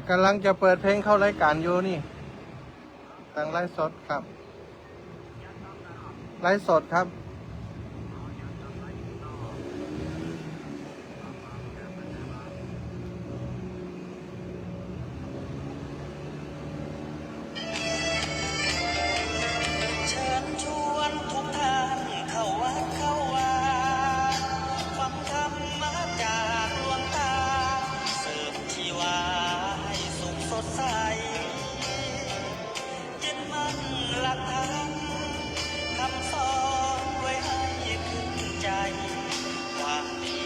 กำลังจะเปิดเพลงเข้ารายการอยู่นี่ตั้งไลฟ์สดครับไลฟ์สดครับเชิญชวนทุกท่านเข้าวัดเข้าวาฟังธรรมะจากหลวงตาเสริมชีวาให้สุขสดใสยึดมั่นหลักธรรมคำสอนไว้ให้ขึ้นใจความดี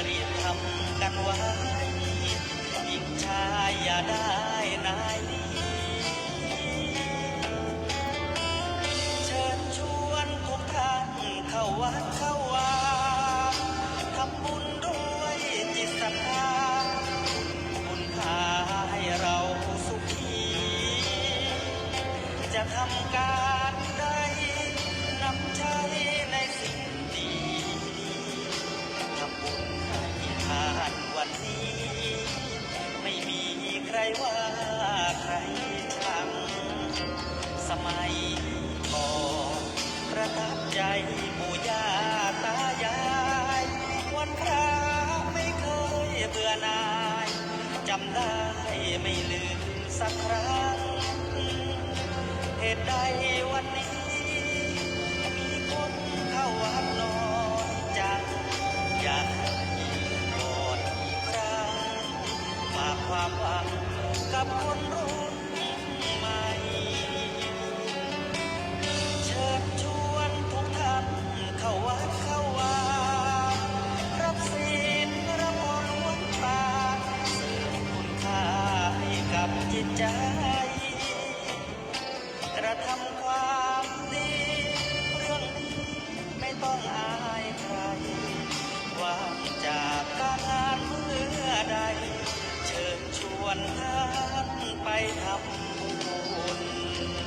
รีบทำกันไว้หญิงชายอย่าได้นายนี้ เชิญชวนทุกท่านเข้าวัดเข้าวาทำบุญด้วยจิตศรัทธาบุญพาให้เราสุขีจะทำการใดนำใช้ในสิ่งดีทำบุญให้ทานวันนี้ไม่มีใครว่าใครชังสมัยก่อนประทับใจปู่ย่าตายายวันพระไม่เคยเบื่อหน่ายจำได้ไม่ลืมสักครั้งเหตุใดวันนี้มีคนเข้าวัดน้อยจังอยากให้กอดอีกครั้งฝากความหวังกับคนรุ่นใหม่ เชิญชวนทุกท่านเข้าวัดเข้าวารับศีลรับพรหลวงตาเสริมคุณค่าให้กับจิตใจกระทำความดีเรื่องนี้ไม่ต้องอายใครว่างจากการงานเมื่อใดเชิญชวนท่านไปทำบุญ เ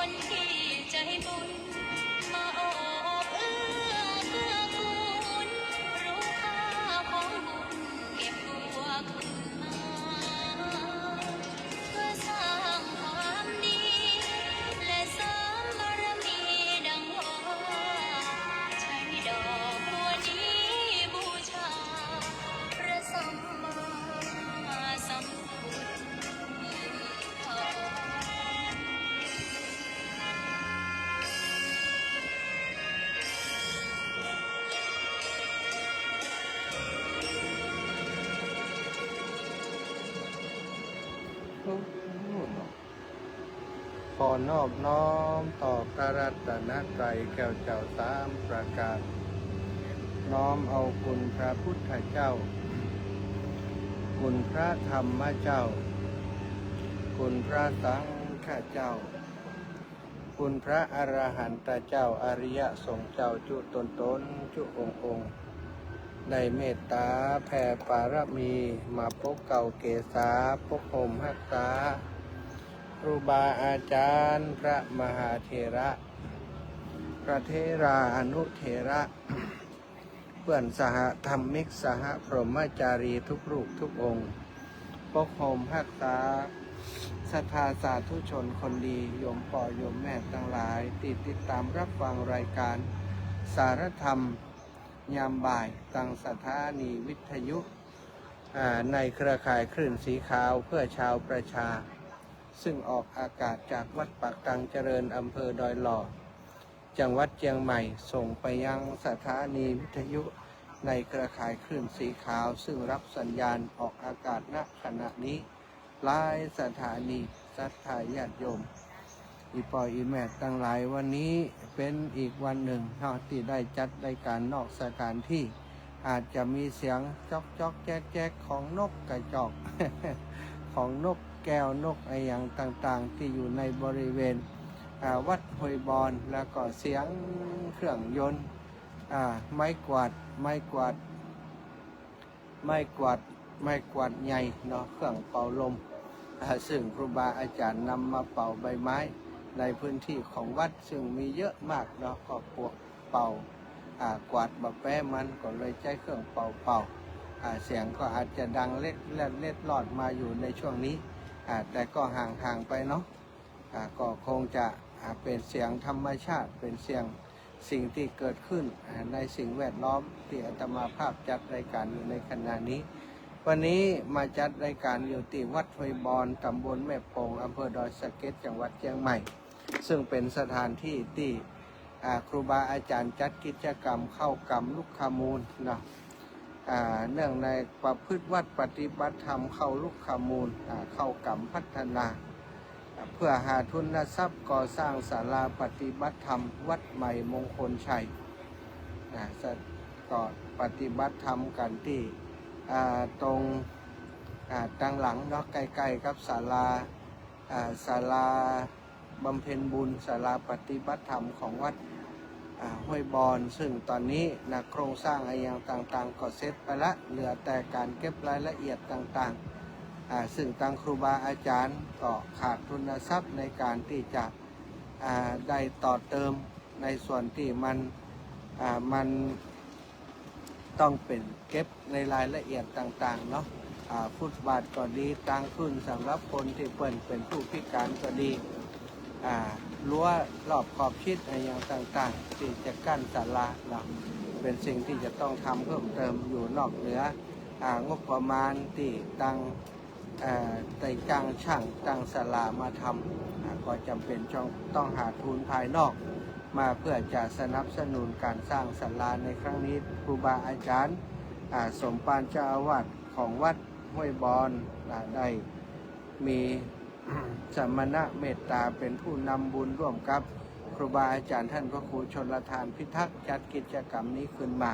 คนที่ใจบุญมาโอบเอื้อเกื้อกูลรู้ค่าของบุญเก็บตัวขึ้นมาเพื่อสร้างความดีและเสริมบารมีดังว่าใช้ดอกบัวนี้บูชาพระสัมมาสัมพุทธเจ้า ขอนอบน้อมต่อพระรัตนตรัยแก้วเจ้าสามประการน้อมเอาคุณพระพุทธเจ้า คุณพระธรรมเจ้า คุณพระสังฆเจ้า คุณพระอรหันตเจ้าอริยสงฆ์เจ้าจุตนจุองค์ได้เมตตาแผ่ปารมีมาปกเก่าเกษาปกห่มรักษาครูบาอาจารย์พระมหาเถระพระเทราอนุเถระ เพื่อนสหธรรมิกสหพรหมจารีทุกรูปทุกองค์ปกห่มรักษาศรัทธาสาธุชนคนดีโยมพ่อโยมแม่ทั้งหลายติดตามรับฟังรายการสารธรรมยามบ่ายตั้งสถานีวิทยุในเครือข่ายคลื่นสีขาวเพื่อชาวประชาซึ่งออกอากาศจากวัดปากตังเจริญอำเภอดอยหล่อจังหวัดเชียงใหม่ส่งไปยังสถานีวิทยุในเครือข่ายคลื่นสีขาวซึ่งรับสัญญาณออกอากาศณขณะนี้หลายสถานีศรัทธาญาติโยมอีปอยอีแม่ตั้งหลายวันนี้เป็นอีกวันหนึ่งที่ได้จัดรายการนอกสถานที่อาจจะมีเสียงจอกจอกแจ๊กแจ๊กของนกกระจอก ของนกแก้วนกอะไรอย่างต่างๆที่อยู่ในบริเวณวัดห้วยบอนแล้วก็เสียงเครื่องยนต์ไม้กวาดใหญ่เนาะเครื่องเป่าลมซึ่งครูบาอาจารย์นำมาเป่าใบไม้ในพื้นที่ของวัดซึ่งมีเยอะมากเนาะก็พวกเป่ากวาดบะแป้มันก็เลยใช้เครื่องเป่าเสียงก็อาจจะดังเล็ดลอดมาอยู่ในช่วงนี้แต่ก็ห่างไปเนาะก็คงจะเป็นเสียงธรรมชาติเป็นเสียงสิ่งที่เกิดขึ้นในสิ่งแวดล้อมที่อาตมาภาพจัดรายการอยู่ในขณะนี้วันนี้มาจัดรายการอยู่ที่วัดห้วยบอนตำบลแม่โป่งอำเภอดอยสะเก็ดจังหวัดเชียงใหม่ซึ่งเป็นสถานที่ที่ครูบาอาจารย์จัดกิจกรรมเข้ากรรมลูกขมูลเนาะเนื่องในประพฤติวัดปฏิบัติธรรมเข้าลูกขมูลเข้ากรรมพัฒนาเพื่อหาทุนทรัพย์ก่อสร้างศาลาปฏิบัติธรรมวัดใหม่มงคลชัยก็ปฏิบัติธรรมกันที่ตรงดังหลังเนาะใกล้ๆกับศาลาบำเพ็ญบุญศาลาปฏิบัติธรรมของวัดห้วยบอนซึ่งตอนนี้โครงสร้างอะไรอย่างต่างๆก็เสร็จไปละเหลือแต่การเก็บรายละเอียดต่างๆซึ่งทางครูบาอาจารย์ก็ขาดทุนทรัพย์ในการที่จะได้ต่อเติมในส่วนที่มันต้องเป็นเก็บในรายละเอียดต่างๆเนาะฟุตบาทก็ดีตั้งขึ้นสำหรับคนที่เป็นผู้พิการก็ดีรั้วรอบขอบชิดอะไรอย่างต่างๆที่จะกั้นศาลาเนาะเป็นสิ่งที่จะต้องทำเพิ่มเติมอยู่นอกเหนืองบประมาณที่ตั้งจ้างช่างตั้งศาลามาทำก็จำเป็นต้องหาทุนภายนอกมาเพื่อจะสนับสนุนการสร้างศาลาในครั้งนี้ครูบาอาจารย์สมภารเจ้าอาวาสของวัดห้วยบอนได้มีสมณะเมตตาเป็นผู้นำบุญร่วมกับครูบาอาจารย์ท่านพระครูชลทานพิทักษ์จัดกิจกรรมนี้ขึ้นมา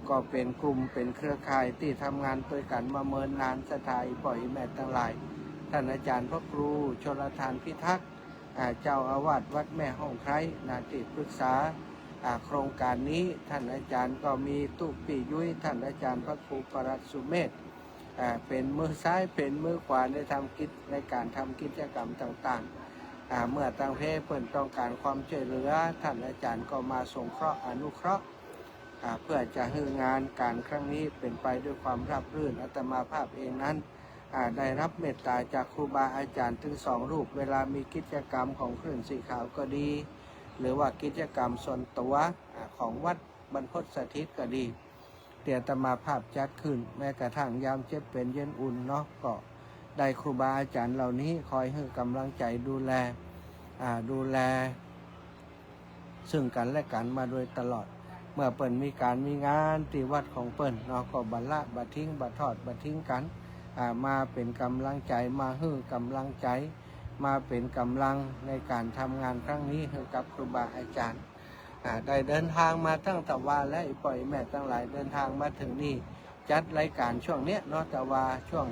ก็เป็นกลุ่มเป็นเครือข่ายที่ทำงานด้วยกันมาเมินนานสถายปล่อยแม่ทั้งหลายท่านอาจารย์พระครูชลทานพิทักษ์เจ้าอาวาสวัดแม่ห้องไคร้ที่ปรึกษาโครงการนี้ท่านอาจารย์ก็มีตุปียุ้ยท่านอาจารย์พระครูปรัตสุเมธเป็นมือซ้ายเป็นมือขวาในการทำกิจกรรมต่าง เมื่อตั้งเพเพิ่นต้องการความช่วยเหลือท่านอาจารย์ก็มาสงเคราะห์อนุเคราะห์เพื่อจะให้งานการครั้งนี้เป็นไปด้วยความราบรื่นอาตมาภาพเองนั้นได้รับเมตตาจากครูบาอาจารย์ถึง2 รูปเวลามีกิจกรรมของคลื่นสีขาวก็ดีหรือว่ากิจกรรมส่วนตัวของวัดบรรพตสถิตก็ดีเดี๋ยวอาตมาภาพจัดขึ้นแม้กระทั่งยามเจ็บเป็นเย็นอุ่นเนาะก็ได้ครูบาอาจารย์เหล่านี้คอยให้กำลังใจดูแลซึ่งกันและกันมาโดยตลอดเมื่อเปิ่นมีการมีงานที่วัดของเปิ่นเนาะก็บัลละบัดทิ้งบัดทอดบัดทิ้งกันมาเป็นกำลังใจมาให้กำลังใจมาเป็นกำลังในการทำงานครั้งนี้ให้กับครูบาอาจารย์ได้เดินทางมาตั้งแต่ว่าและปล่อยแม่ทั้งหลายเดินทางมาถึงนี่จัดรายการช่วงเนี้ยเนาะแต่ว่าช่วง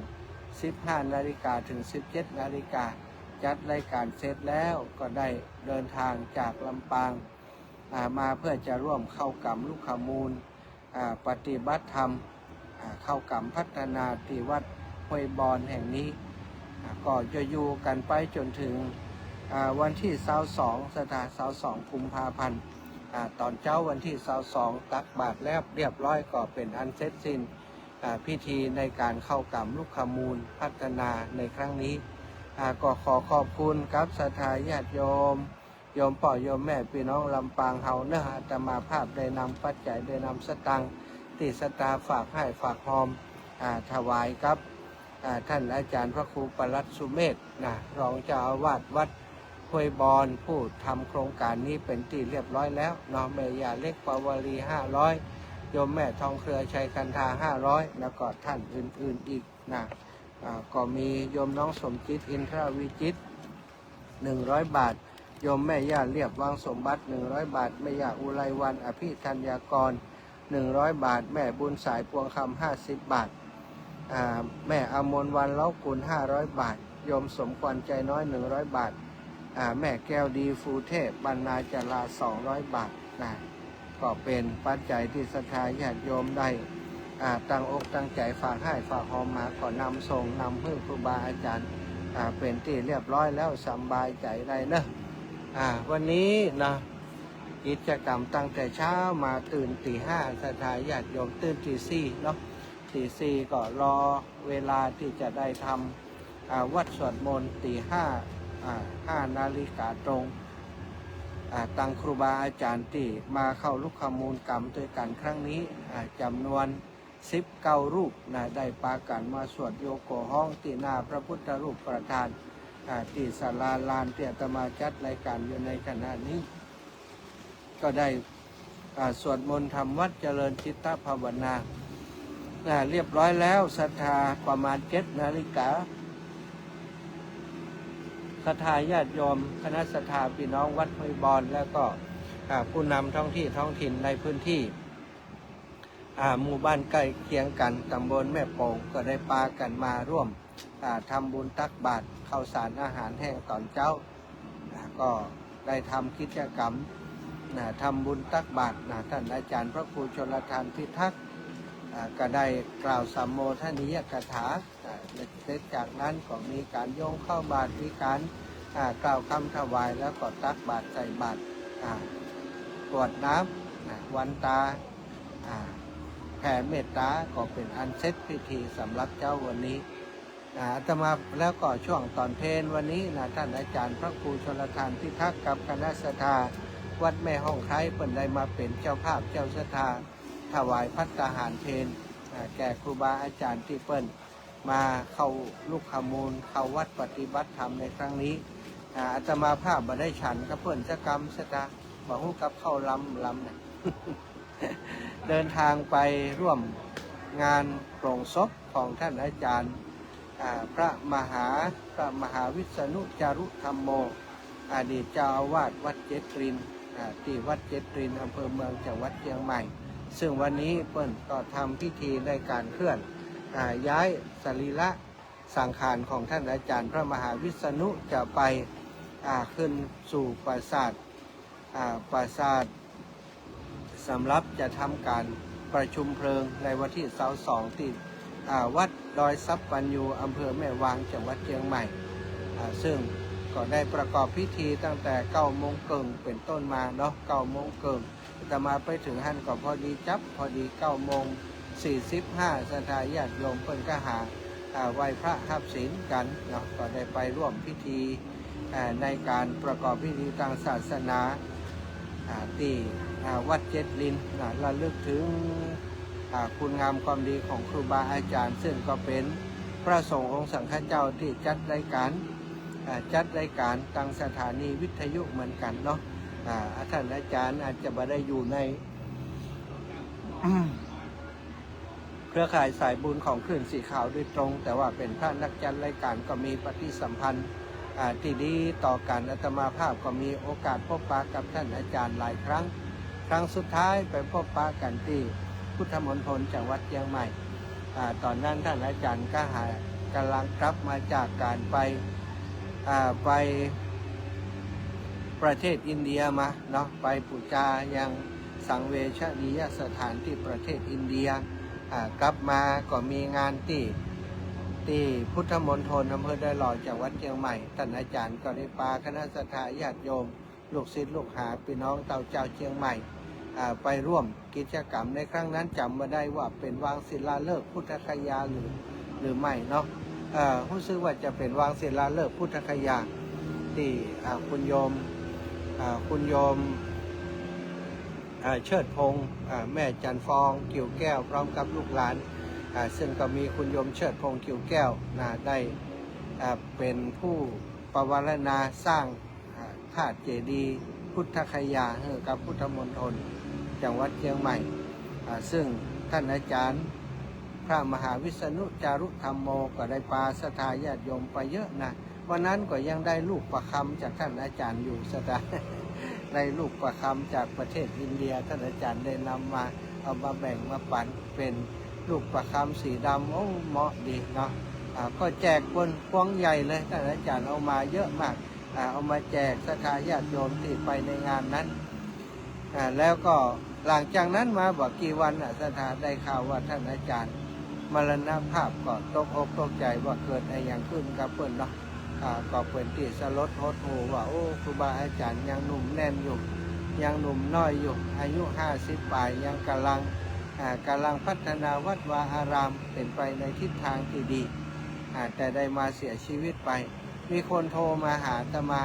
15 นาฬิกาถึง 17 นาฬิกาจัดรายการเสร็จแล้วก็ได้เดินทางจากลำปางมาเพื่อจะร่วมเข้ากรรมลูกขมูลปฏิบัติธรรมเข้ากรรมพัฒนาที่วัดห้วยบอนแห่งนี้ก็จะอยู่กันไปจนถึงวันที่22 กุมภาพันธ์ตอนเช้าวันที่22ตักบาตรแล้วเรียบร้อยก็เป็นอันเสร็จสิ้นพิธีในการเข้ากรรมลูกขมูลพัฒนาในครั้งนี้ก็ขอขอบคุณครับศรัทธาญาติโยมพ่อโยมแม่พี่น้องลำปางเฮาเนื้ออาตมาภาพได้นำปัจจัยได้นำสตังค์ที่ศรัทธาฝากให้ฝากหอมถวายครับท่านอาจารย์พระครูปลัดสุเมธรองเจ้าอาวาสวัดห้วยบอนผู้ทำโครงการนี้เป็นที่เรียบร้อยแล้วน้องแม่ยาเล็กปวารี500โยมแม่ทองเครือชัยคันธา500แล้วก็ท่านอื่นๆอีกก็มีโยมน้องสมจิตอินทรวิจิต100 บาทโยมแม่ย่าเรียบวางสมบัติ100 บาทแม่ย่าอุไรวันอภิธัญญากร100 บาทแม่บุญสายพวงคำ50 บาทแม่อมนวันเล้ากุล500 บาทโยมสมควรใจน้อย100 บาทแม่แก้วดีฟูเทพบรรณาจารา200 บาทก็เป็นปัจจัยที่ศรัทธาญาติโยมได้ตั้งอกตั้งใจฝากให้ฝากหอมมาก่อนนำส่งนำเพื่อครูบาอาจารย์เป็นที่เรียบร้อยแล้วสบายใจได้นะวันนี้นะกิจกรรมตั้งแต่เช้ามาตื่นตี5ศรัทธาญาติโยมตื่นตี4เนาะตี4ก็รอเวลาที่จะได้ทำวัดสวดมนต์ตี5 นาฬิกาตรงตั้งครูบาอาจารย์ที่มาเข้าลูกขมูลกรรมด้วยกันครั้งนี้จำนวน19 รูปได้ปากันมาสวดโยโกห้องที่หน้าพระพุทธรูปประธานที่ศาลาลานที่อาตมาจัดรายการอยู่ในขณะนี้ก็ได้สวดมนต์ทำวัดเจริญจิตตภาวนาเรียบร้อยแล้วศรัทธาประมาณ7 นาฬิกาศรัทธาญาติโยมคณะศรัทธาพี่น้องวัดห้วยบอนแล้วก็ผู้นำท้องถิ่นในพื้นที่หมู่บ้านใกล้เคียงกันตำบลแม่โป่งก็ได้ปากันมาร่วมทำบุญตักบาตรข้าวสารอาหารแห้งตอนเช้าก็ได้ทำกิจกรรมทำบุญตักบาตรท่านอาจารย์พระครูชลทานพิทักษ์ก็ได้กล่าวสัมโมทนียกถาเสร็จจากนั้นก็มีการโยงเข้าบาตรมีการกล่าวคำถวายแล้วก็ตักบาตรใส่บาตรกรวดน้ำวันตาแผ่เมตตาก็เป็นอันเสร็จพิธีสำหรับเจ้าวันนี้อาตมาแล้วก็ช่วงตอนเพลวันนี้ท่านอาจารย์พระครูชลทานพิทักษ์กับคณะศรัทธาวัดแม่ห้องไคร้เปิ่นได้มาเป็นเจ้าภาพเจ้าศรัทธาถวายภัตตาหารเพลแก่ครูบาอาจารย์ที่เปิ่นมาเข้าลูกขมูลเข้าวัดปฏิบัติธรรมในครั้งนี้อาตมาภาพมาได้ฉันกับเปิ่นสกรรมสตาบอกฮู้กับเข้าลำเนี่ย เดินทางไปร่วมงานโปร่งศพของท่านอาจารย์พระมหาวิษณุจารุธรรมโมอดีตเจ้าอาวาสวัดเจตรินที่วัดเจตรินอำเภอเมืองจังหวัดเชียงใหม่ซึ่งวันนี้เปิ้นก็ทำพิธีในการเคลื่อนย้ายสรีระสังขารของท่านอาจารย์พระมหาวิษณุจะไปขึ้นสู่ปราสาทสำหรับจะทำการประชุมเพลิงในวันที่22ที่วัดดอยซับปัญญูอำเภอแม่วางจังหวัดเชียงใหม่ซึ่ง ก็ได้ประกอบพิธีตั้งแต่9:30เป็นต้นมาเนาะ9:30อาตมาไปถึงหันก็พอดีจับพอดี9:45ศรัทธาญาติโยมเพิ่นก็หาไหว้พระหับศีลกันเนาะก็ได้ไปร่วมพิธีในการประกอบพิธีทางศาสนาที่วัดเจ็ดลินระลึกถึงคุณงามความดีของครูบาอาจารย์ซึ่งก็เป็นพระสงฆ์องค์สังฆเจ้าที่จัดรายการตั้งสถานีวิทยุเหมือนกันเนาะท่านอาจารย์อาจจะไม่ได้อยู่ใน เครือข่ายสายบุญของคลื่นสีขาวโดยตรงแต่ว่าเป็นพระนักจัดรายการก็มีปฏิสัมพันธ์ที่ดีต่อกันอาตมาภาพก็มีโอกาสพบปะกับท่านอาจารย์หลายครั้งสุดท้ายไปพบปะกันที่พุทธมณฑลจังหวัดเชียงใหม่ตอนนั้นท่านอาจารย์ก็กำลังกลับมาจากการไปประเทศอินเดียมาเนาะไปปูจายังสังเวชนียสถานที่ประเทศอินเดียกลับมาก็มีงานที่พุทธมณฑลอำเภอดอยหล่อจังหวัดเชียงใหม่ท่านอาจารย์ก็ได้พาคณะสัตยาญาติโยมลูกศิษย์ลูกหาพี่น้องเต่าเจ้าเชียงใหม่ไปร่วมกิจกรรมในครั้งนั้นจำมาได้ว่าเป็นวางศิลาฤกษ์พุทธคยาหรือไม่เนาะรู้สึกว่าจะเป็นวางศิลาฤกษ์พุทธคยาที่คุณโยมเชิดพงษ์แม่จันฟองกิ่วแก้วพร้อมกับลูกหลานซึ่งก็มีคุณโยมเชิดพงษ์กิ่วแก้วได้เป็นผู้ปวารณาสร้างธาตุเจดีย์พุทธคยาให้กับพุทธมณฑลจังหวัดเชียงใหม่ซึ่งท่านอาจารย์พระมหาวิษณุจารุธรรมโมก็ได้ปาศรัทธาญาติโยมไปเยอะนะวันนั้นก็ยังได้ลูกประคำจากท่านอาจารย์อยู่สตาได้ลูกประคำจากประเทศอินเดียท่านอาจารย์ได้นำมาเอามาแบ่งมาปั่นเป็นลูกประคำสีดำโอ้เหมาะดีเนาะก็แจกบนพวงใหญ่เลยท่านอาจารย์เอามาเยอะมากเอามาแจกศรัทธาญาติโยมที่ไปในงานนั้นแล้วก็หลังจากนั้นมาบอกกี่วันศรัทธาได้ข่าวว่าท่านอาจารย์มรณภาพก็ตกอกตกใจว่าเกิดอะไรอย่างขึ้นกับเพื่อนเนาะก็เป็นที่สลดหดหูว่าโอ้ครูบาอาจารย์ยังหนุ่มแน่นอยู่ยังหนุ่มน้อยอยู่อายุ50 ปลายยังกำลังพัฒนาวัดวาอารามเป็นไปในทิศทางที่ดีแต่ได้มาเสียชีวิตไปมีคนโทรมาหาอาตมา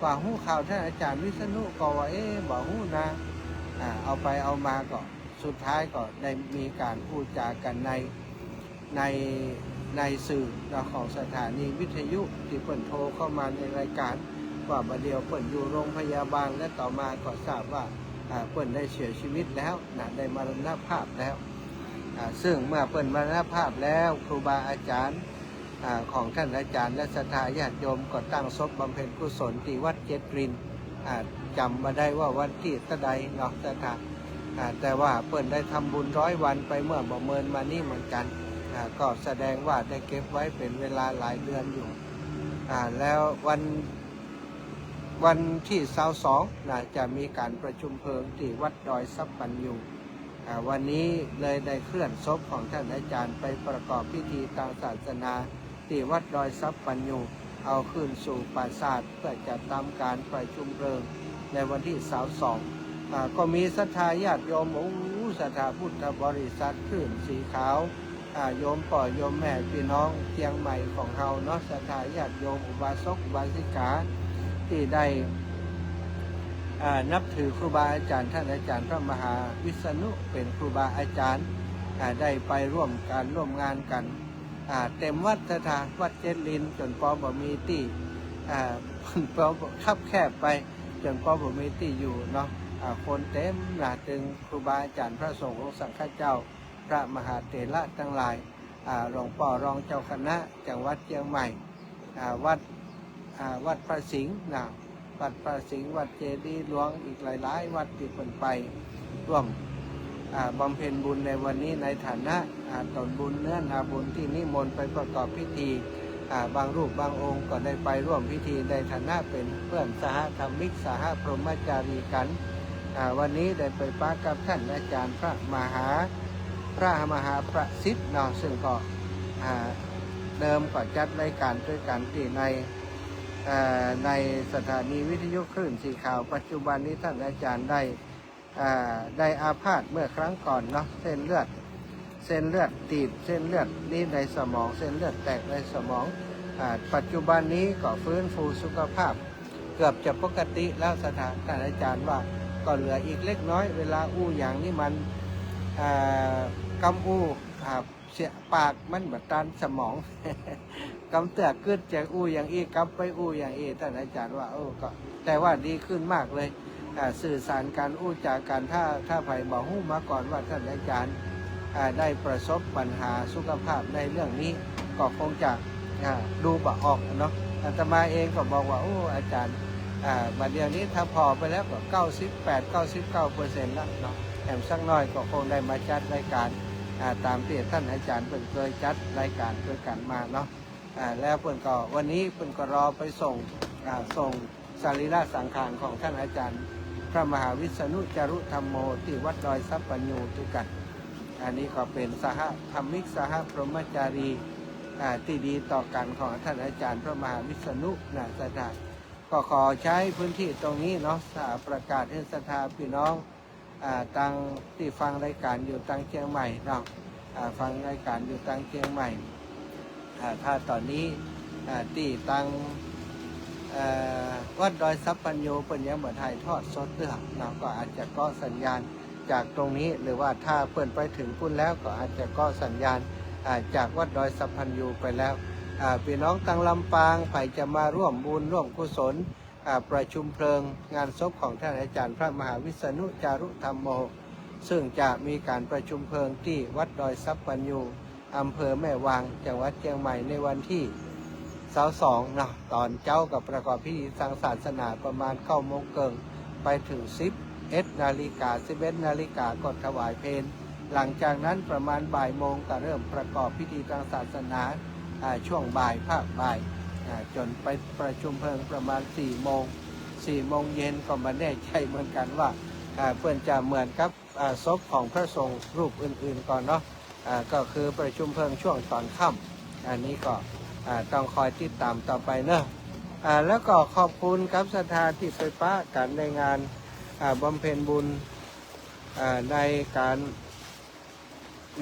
ว่าหู้ข่าวท่านอาจารย์วิษณุก็ว่าบอกหู้นะเอาไปเอามาก็สุดท้ายก็ได้มีการพูดจากันในสื่อของสถานีวิทยุที่เปิดโทรเข้ามาในรายการว่าบัดเดียวเปิดอยู่โรงพยาบาลและต่อมาก็ทราบว่าเปิดได้เสียชีวิตแล้วได้มรณภาพแล้วซึ่งเมื่อเปิดมรณภาพแล้วครูบาอาจารย์ของท่านอาจารย์และศรัทธาญาติโยมก็ตั้งศพบำเพ็ญกุศลที่วัดเจ็ดรินจำมาได้ว่าวันที่ตะใดเนาะศรัทธาแต่ว่าเปิดได้ทำบุญ100 วันไปเมื่อบ่เมินมานี่เหมือนกันก็แสดงว่าได้เก็บไว้เป็นเวลาหลายเดือนอยู่แล้ววันที่22จะมีการประชุมเพลิงที่วัดดอยซับปันยูวันนี้เลยได้เคลื่อนศพของท่านอาจารย์ไปประกอบพิธีทางศาสนาที่วัดดอยซับปันยูเอาขึ้นสู่ปราสาทเพื่อจะทำการประชุมเพลิงในวันที่22ก็มีศรัทธาญาติโยมศรัทธาพุทธบริษัทคลื่นสีขาวโยมป่อโยมแม่พี่น้องเชียงใหม่ของเราเนาะศรัทธาญาติโยมอุบาสกอุบาสิกาที่ได้นับถือครูบาอาจารย์ท่านอาจารย์พระมหาวิษณุเป็นครูบาอาจารย์ได้ไปร่วมงานกันเต็มวัดศรัทธาวัดเจ็ดลินจนปอบมีที่ปอคับแคบไปจนปอบมีที่อยู่เนาะคนเต็มถึงครูบาอาจารย์พระสงฆ์องค์สังฆเจ้าพระมหาเถระทั้งหลายหลวงพ่อรองเจ้าคณะจังหวัดเชียงใหม่วัดพระสิงห์วัดพระสิงห์วัดเจดีย์หลวงอีกหลายวัดที่เป็นไปร่วมบำเพ็ญบุญในวันนี้ในฐานะตนบุญเนื้อนาบุญที่นิมนต์ไปประกอบพิธีบางรูปบางองค์ก็ได้ไปร่วมพิธีในฐานะเป็นเพื่อนสหธรรมิกสหพรหมจารีกันวันนี้ได้ไปปะกับท่านอาจารย์พระมหาประสิทธิ์ซึ่งก็เดิมก็จัดรายการด้วยกันที่ใน ในสถานีวิทยุคลื่นสีขาวปัจจุบันนี้ท่านอาจารย์ได้อาพาธเมื่อครั้งก่อนเนาะเส้นเลือดตีบเส้นเลือดนี่ในสมองเส้นเลือดแตกในสมองปัจจุบันนี้ก็ฟื้นฟูสุขภาพเกือบจะปกติแล้วท่านอาจารย์ว่าก็เหลืออีกเล็กน้อยเวลาอู้อย่างนี้มันกำอู้เสียปากมันแบบตันสมอง กำเตือกขึ้นจากอู้อย่างอีกำไปอู้อย่างอีท่านอาจารย์ว่าก็แต่ว่าดีขึ้นมากเลยสื่อสารการอู้จากการถ้าไผ่บอกหู้มาก่อนว่าท่านอาจารย์ได้ประสบปัญหาสุขภาพในเรื่องนี้ก็คงจะดูบะออกเนาะอาตมาเองก็บอกว่าอาจารย์บัดเดียวนี้ถ้าพอไปแล้วก็98-99%แล้วเนาะแถมสักน้อยก็คงได้มาจัดรายการตามที่ท่านอาจารย์เพิ่นเคยจัดรายการเคยกันมาเนาะแล้วเพิ่นก็วันนี้เพิ่นก็รอไปส่งสรีระสังขารของท่านอาจารย์พระมหาวิษณุจารุธรรมโมที่วัดดอยสัพปัญญูด้วยกันอันนี้ก็เป็นสหธรรมิกสหพรหมจารีที่ดีต่อกันของท่านอาจารย์พระมหาวิษณุสถานก็ขอใช้พื้นที่ตรงนี้เนาะประกาศให้ศรัทธาพี่น้องตังที่ฟังรายการอยู่ตังเชียงใหม่เนาะฟังรายการอยู่ตังเชียงใหม่ถ้าตอนนี้ที่ตังวัดดอยสัพปัญญูเป็นยังบ่ถ่ายทอดสดเรื่องเนาะก็อาจจะก็สัญญาณจากตรงนี้หรือว่าถ้าเปิดไปถึงพุ่นแล้วก็อาจจะก็สัญญาณจากวัดดอยสัพพัญญูไปแล้วพี่น้องตังลำปางไปจะมาร่วมบุญร่วมกุศลประชุมเพลิงงานศพของท่านอาจารย์พระมหาวิษณุจารุธรรมโมซึ่งจะมีการประชุมเพลิงที่วัดดอยสัพปัญญูอำเภอแม่วางจังหวัดเชียงใหม่ในวันที่22นะตอนเจ้ากับประกอบพิธีทางศาสนาประมาณ9 โมงเกิงไปถึง11 นาฬิกา11 นาฬิกาก็ถวายเพลหลังจากนั้นประมาณบ่ายโมงก็เริ่มประกอบพิธีทางศาสนาช่วงบ่ายภาคบ่ายจนไปประชุมเพลิงประมาณ4 โมงเย็นก็มาแน่ใจเหมือนกันว่าเพื่อนจะเหมือนกับศพของพระสงฆ์รูปอื่นๆก่อนเนาะก็คือประชุมเพลิงช่วงตอนค่ำอันนี้ก็ต้องคอยติดตามต่อไปเนอะแล้วก็ขอบคุณครับศรัทธาที่ไปป้ากันในงานบำเพ็ญบุญในการ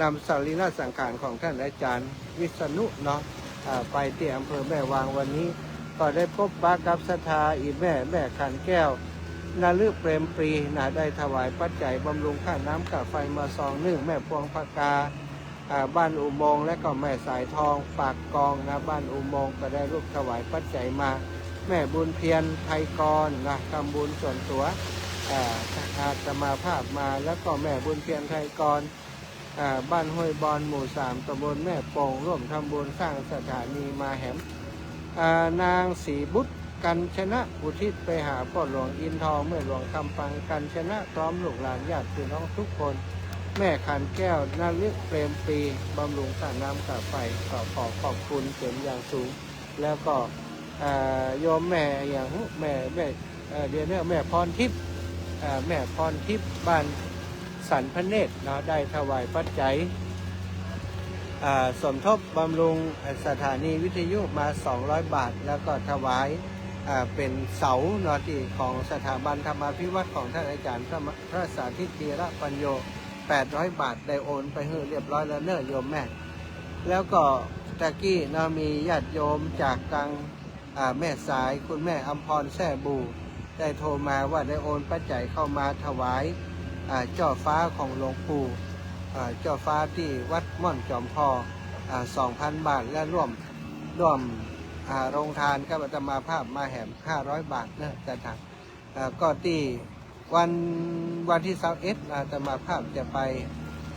นำสรีระสังขารของท่านอาจารย์วิษณุเนาะไปที่อำเภอแม่วางวันนี้ก็ได้พบปะกับศรัทธาอีแม่ขันแก้วนาลือเปรมปรีได้ถวายปัจจัยบำรุงค่าน้ำค่าไฟมาซองหนึ่งแม่พวงพกาบ้านอุโมงค์และก็แม่สายทองปากกองบ้านอุโมงค์ก็ได้รูปถวายปัจจัยมาแม่บุญเพียรไทยกรทำบุญส่วนตัวอาตมาภาพมาแล้วก็แม่บุญเพียรไทยกรบ้านห้วยบอนหมู่3 ตำบลแม่โป่งร่วมทำบุญสร้างสถานีมาแหมนางศรีบุตรกันชนะอุทิศไปหาพ่อหลวงอินทองแม่หลวงคำปังกันชนะพร้อมลูกหลานญาติพี่น้องทุกคนแม่ขันแก้วนาลึกเปรมปรีบำรุงค่าน้ำค่าไฟขอขอบคุณเป็นอย่างสูงแล้วก็โยมแม่อย่างแม่เดี๋ยวนี้แม่พรทิพย์บ้านสันพเนตรได้ถวายปัจจัยสมทบบำรุงสถานีวิทยุมา200 บาทแล้วก็ถวายเป็นเสาที่ของสถาบันธรรมาภิวัตรของท่านอาจารย์พระสาธิตธีระปัญโย800 บาทได้โอนไปให้เรียบร้อยแล้วเนอะโยมแม่แล้วก็ตะกี้มีญาติโยมจากทางแม่สายคุณแม่อำพรแซ่บูได้โทรมาว่าได้โอนปัจจัยเข้ามาถวายเจ้าฟ้าของหลวงปู่เจ้าฟ้าที่วัดม่อนจอมพอ2,000 บาทและร่วมโรงทานกับอาตมาภาพมาแหม500 บาทเนอะจะถักก็ที่วันที่21อาตมาภาพจะไป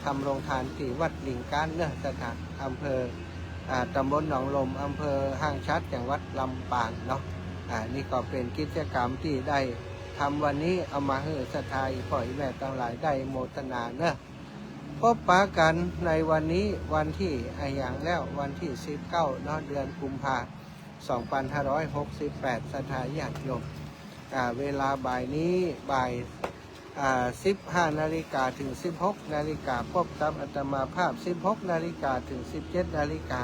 ทำโรงทานที่วัดลิงการเนอะจะถักอำเภอตำบลหนองลมอำเภอห้างชัดจังหวัดลำปางเนาะนี่ก็เป็นกิจกรรมที่ได้ทำวันนี้เอามาให้ศรัทธาพ่อแม่ทั้งหลายได้โมทนาเนอะพบปะกันในวันนี้วันที่อย่างแล้ววันที่19เนาะเดือนกุมภาพันธ์2568ศรัทธาญาติโยมเวลาบ่ายนี้บ่าย15 นาฬิกาถึง16 นาฬิกาพบกับอาตมาภาพ16 นาฬิกาถึง17 นาฬิกา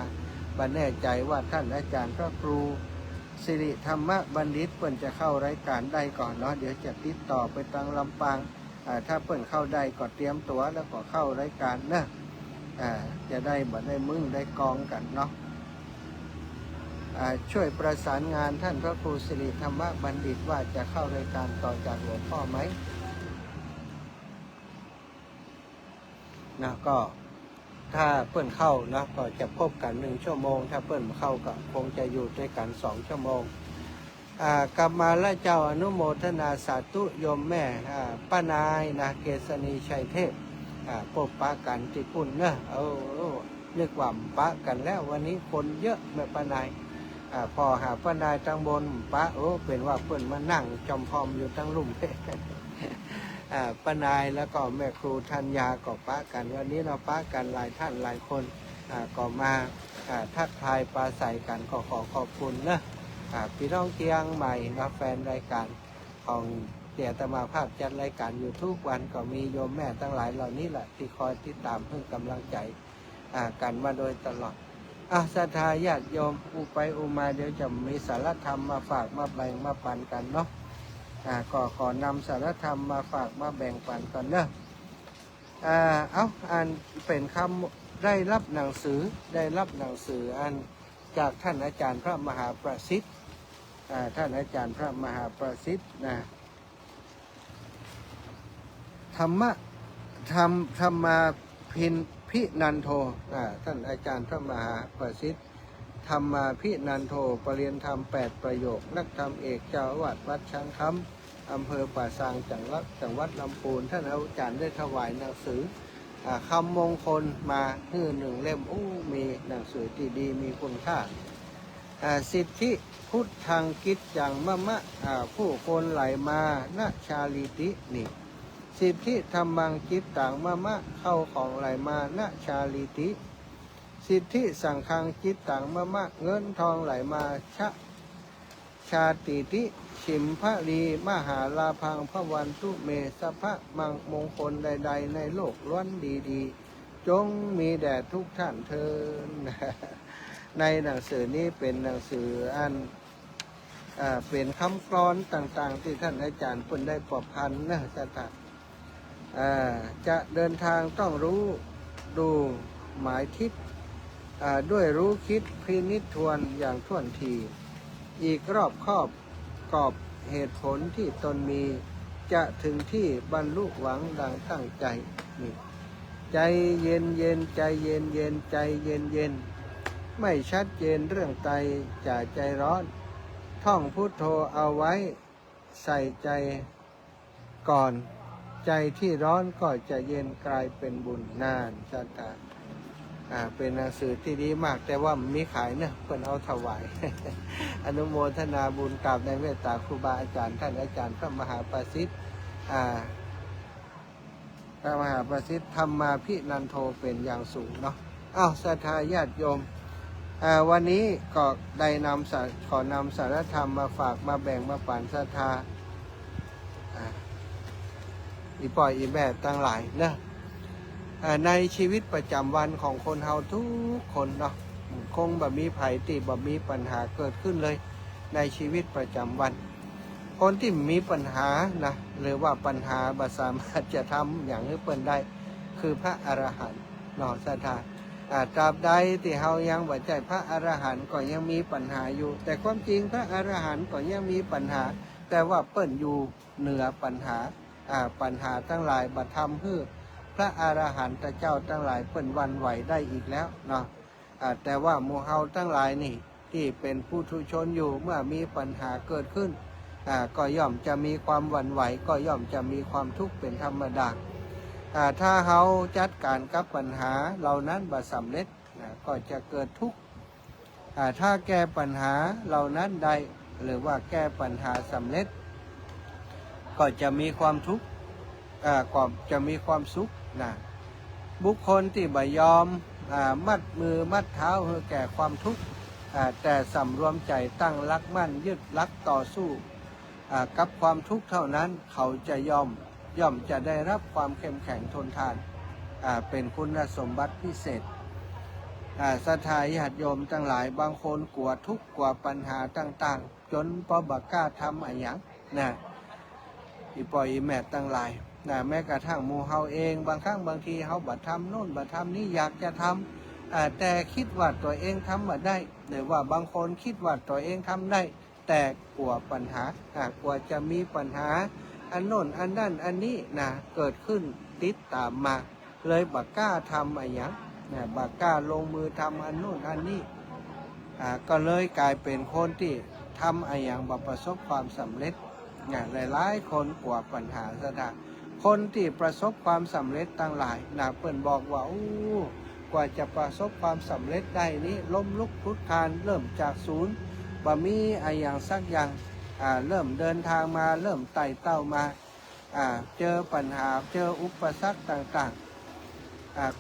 บันแน่ใจว่าท่านอาจารย์พระครู สิริธรรมบัณฑิตเปิ่นจะเข้ารายการได้ก่อนเนาะเดี๋ยวจะติดต่อไปทางลำปางถ้าเปิ่นเข้าได้ก็เตรียมตัวแล้วก็เข้ารายการนะจะได้บ่ได้มึงได้กองกันเนาะช่วยประสานงานท่านพระครูสิริธรรมบัณฑิตว่าจะเข้ารายการต่อจากหลวงพ่อไหมนะก็ถ้าเปิ้นเข้านะก็จะพบกัน1 ชั่วโมงถ้าเปิ้นเข้าก็คงจะอยู่ด้วยกัน2 ชั่วโมงกลับมาแล้วเจ้าอนุโมทนาสาธุโยมแม่ป้านายนะเกษณีชัยเทพพบปะกันที่ปุ่นเนอะนึกว่าปะกันแล้ววันนี้คนเยอะแม่ป้านายพอหาป้านายตั้งบนปะเป็นว่าเปิ้นมานั่งจอมพร้อมอยู่ตั้งลุ่มป้านายแล้วก็แม่ครูธัญญาก็ปะกันวันนี้เราปะกันหลายท่านหลายคนก็มาทักทายปราศัยกันขอขอบคุณนะพี่น้องเชียงใหม่นะแฟนรายการของเสียตมาภาพจัดรายการอยู่ทุกวันก็มีโยมแม่ทั้งหลายเหล่านี้แหละที่คอยติดตามเพื่อกำลังใจกันมาโดยตลอดศรัทธาญาติโยมอุไปอุมาเดี๋ยวจะมีสารธรรมมาฝากมาแบ่งมาปันกันเนาะก็ขอนำสารธรรมมาฝากมาแบ่งปันกันเนอะอันเป็นคำได้รับหนังสืออันจากท่านอาจารย์พระมหาประสิทธิ์ท่านอาจารย์พระมหาประสิทธิ์นะธรรมาพินันโทท่านอาจารย์พระมหาประสิทธิ์ธรรมาพินันโทปรริญญาธรรม8 ประโยคนักธรรมเอกเจ้าอาวาสวัดช้างคำอำเภอป่าซางจังหวัดลำพูนท่านอาจารย์ได้ถวายหนังสือคำมงคลมา1 เล่มมีหนังสือที่ดีมีคุณค่าสิทธิพุทธังกิจจังมะผู้คนไหลมานะชาลิตินี่สิทธิธรรมังกิจต่างมะเข้าของไหลมานะชาลิติสิทธิสังฆังจิตต่างมะเงินทองไหลมาชาติติชิมพรีมหาลาพังพระวันตุเมสภะมังมงคลใดๆในโลกล้วนดีๆจงมีแด่ทุกท่านเถิดในหนังสือนี้เป็นหนังสืออันเป็นคำกลอนต่างๆที่ท่านอาจารย์เพิ่นได้ประพันธ์นะจะเดินทางต้องรู้ดูหมายทิศด้วยรู้คิดพินิจทวนอย่างท่วนทีอีกรอบคอบกอบเหตุผลที่ตนมีจะถึงที่บรรลุหวังดังตั้งใจนี่ใจเย็นใจเย็นใจเย็นไม่ชัดเจนเรื่องใจจะใจร้อนท่องพุทโธเอาไว้ใส่ใจก่อนใจที่ร้อนก็จะเย็นกลายเป็นบุญนานชาตาเป็นหนังสือที่ดีมากแต่ว่ามีขายนะเพิ่นเอาถวาย อนุโมทนาบุญกับในเมตตาครูบาอาจารย์ท่านอาจารย์พระมหาประสิทธิ์พระมหาประสิทธิ์ธรรมาพินันโทเป็นอย่างสูงเนาะศรัทธาญาติโยมวันนี้ก็ได้ขอนำสารธรรมมาฝากมาแบ่งมาปันศรัทธาอีปล่อยอีแม่ตั้งหลายนะในชีวิตประจำวันของคนเฮาทุกคนเนาะคงแบบมีภัยติแบบมีปัญหาเกิดขึ้นเลยในชีวิตประจำวันคนที่มีปัญหานะหรือว่าปัญหาบ่สามารถจะทำอย่างที่เปิ้นได้คือพระอรหันต์เนาะศรัทธาตราบใดที่เฮายังบ่ใจพระอรหันต์ก็ยังมีปัญหาอยู่แต่ความจริงพระอรหันต์ก็ยังมีปัญหาแต่ว่าเปิ้นอยู่เหนือปัญหาทั้งหลายบ่ทำให้พระอรหันต์เจ้าทั้งหลายเปิ้นวันไหวได้อีกแล้วเนาะแต่ว่าหมู่เฮาทั้งหลายนี่ที่เป็นผู้ทุชนอยู่เมื่อมีปัญหาเกิดขึ้นก็ย่อมจะมีความหวั่นไหวก็ย่อมจะมีความทุกข์เป็นธรรมดาถ้าเฮาจัดการกับปัญหาเหล่านั้นบ่สำเร็จก็จะเกิดทุกข์ถ้าแก้ปัญหาเหล่านั้นได้หรือว่าแก้ปัญหาสำเร็จก็จะมีความทุกข์ก็จะมีความสุขนะบุคคลที่บ่ยอมมัดมือมัดเท้าให้แก่ความทุกข์แต่สำรวมใจตั้งรักมั่นยึดรักต่อสู้กับความทุกข์เท่านั้นเขาจะย่อมจะได้รับความเข้มแข็งทนทานเป็นคุณสมบัติพิเศษ ศรัทธาญาติโยมทั้งหลายบางคนกลัวทุกข์กลัวปัญหาต่างๆจนพอบักกล้าทำอะไรอย่างนะอีปล่อยอีแม่ทั้งหลายนะแม้กระทั่งหมู่เฮาเองบางครั้งบางทีเฮาบัดทำโน่นบัดทำนี่อยากจะทำแต่คิดว่าตัวเองทำมาได้หรือว่าบางคนคิดว่าตัวเองทำได้แต่กลัวปัญหากลัวจะมีปัญหาอันโน่นอันนั่นอันนี้นะเกิดขึ้นติดตามมาเลยบักกล้าทำอะไรอย่างบักกล้าลงมือทำอันโน่นอันนี้ก็เลยกลายเป็นคนที่ทำอะไรอย่างประสบความสำเร็จหลายๆคนกลัวปัญหาซะได้คนที่ประสบความสำเร็จต่างหลายเปิ้นบอกว่ากว่าจะประสบความสำเร็จได้นี้ล้มลุกคลุกคลานเริ่มจากศูนย์บ่มีอะไรอย่างสักอย่างเริ่มเดินทางมาเริ่มไต่เต้ามาเจอปัญหาเจออุปสรรคต่างๆ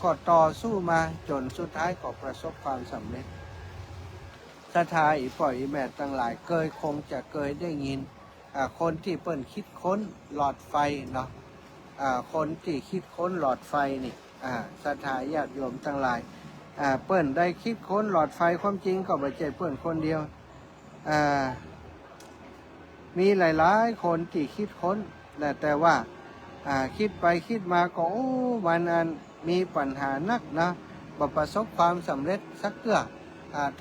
ก็ต่อสู้มาจนสุดท้ายก็ประสบความสำเร็จศรัทธาอีป่อยอีแม่ต่างหลายคงจะเคยได้ยินคนที่เปิ้นคิดค้นหลอดไฟเนาะคนที่คิดค้นหลอดไฟนี่ศรัทธาญาติโยมทั้งหลายเปิ้นได้คิดค้นหลอดไฟความจริงก็ไม่ใช่เปิ้นคนเดียวมีหลายๆคนที่คิดค้นแต่ว่าคิดไปคิดมาก็วันนั้นมีปัญหานักนะประสบความสำเร็จสักเกือ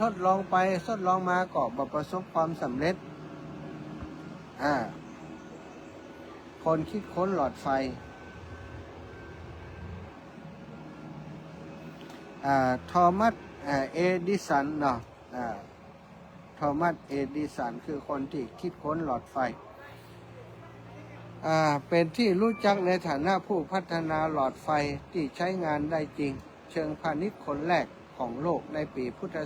ทดลองไปทดลองมาก็ประสบความสำเร็จคนคิดค้นหลอดไฟทอมัสเอดิสันเนาะทอมัสเอดิสันคือคนที่คิดค้นหลอดไฟเป็นที่รู้จักในฐานะผู้พัฒนาหลอดไฟที่ใช้งานได้จริงเชิงพาณิชย์คนแรกของโลกในปีพุทธ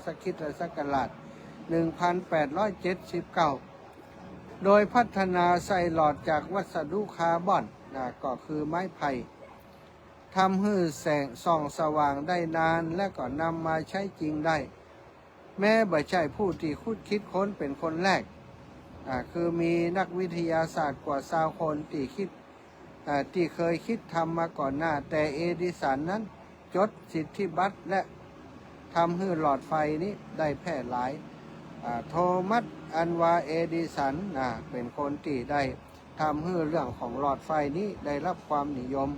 ศักราช 1879 โดยพัฒนาใส่หลอดจากวัสดุคาร์บอนก็คือไม้ไผ่ทำให้แสงส่องสว่างได้นานและก็นำมาใช้จริงได้แม้บ่ใช่ผู้ที่คิดค้นเป็นคนแรกคือมีนักวิทยาศาสตร์กว่า20 คนที่เคยคิดทำมาก่อนหน้าแต่เอดิสันนั้นจดสิทธิบัตรและทำให้หลอดไฟนี้ได้แพร่หลายโทมัสอันวาเอดิสันเป็นคนที่ได้ทำให้เรื่องของหลอดไฟนี้ได้รับความนิยม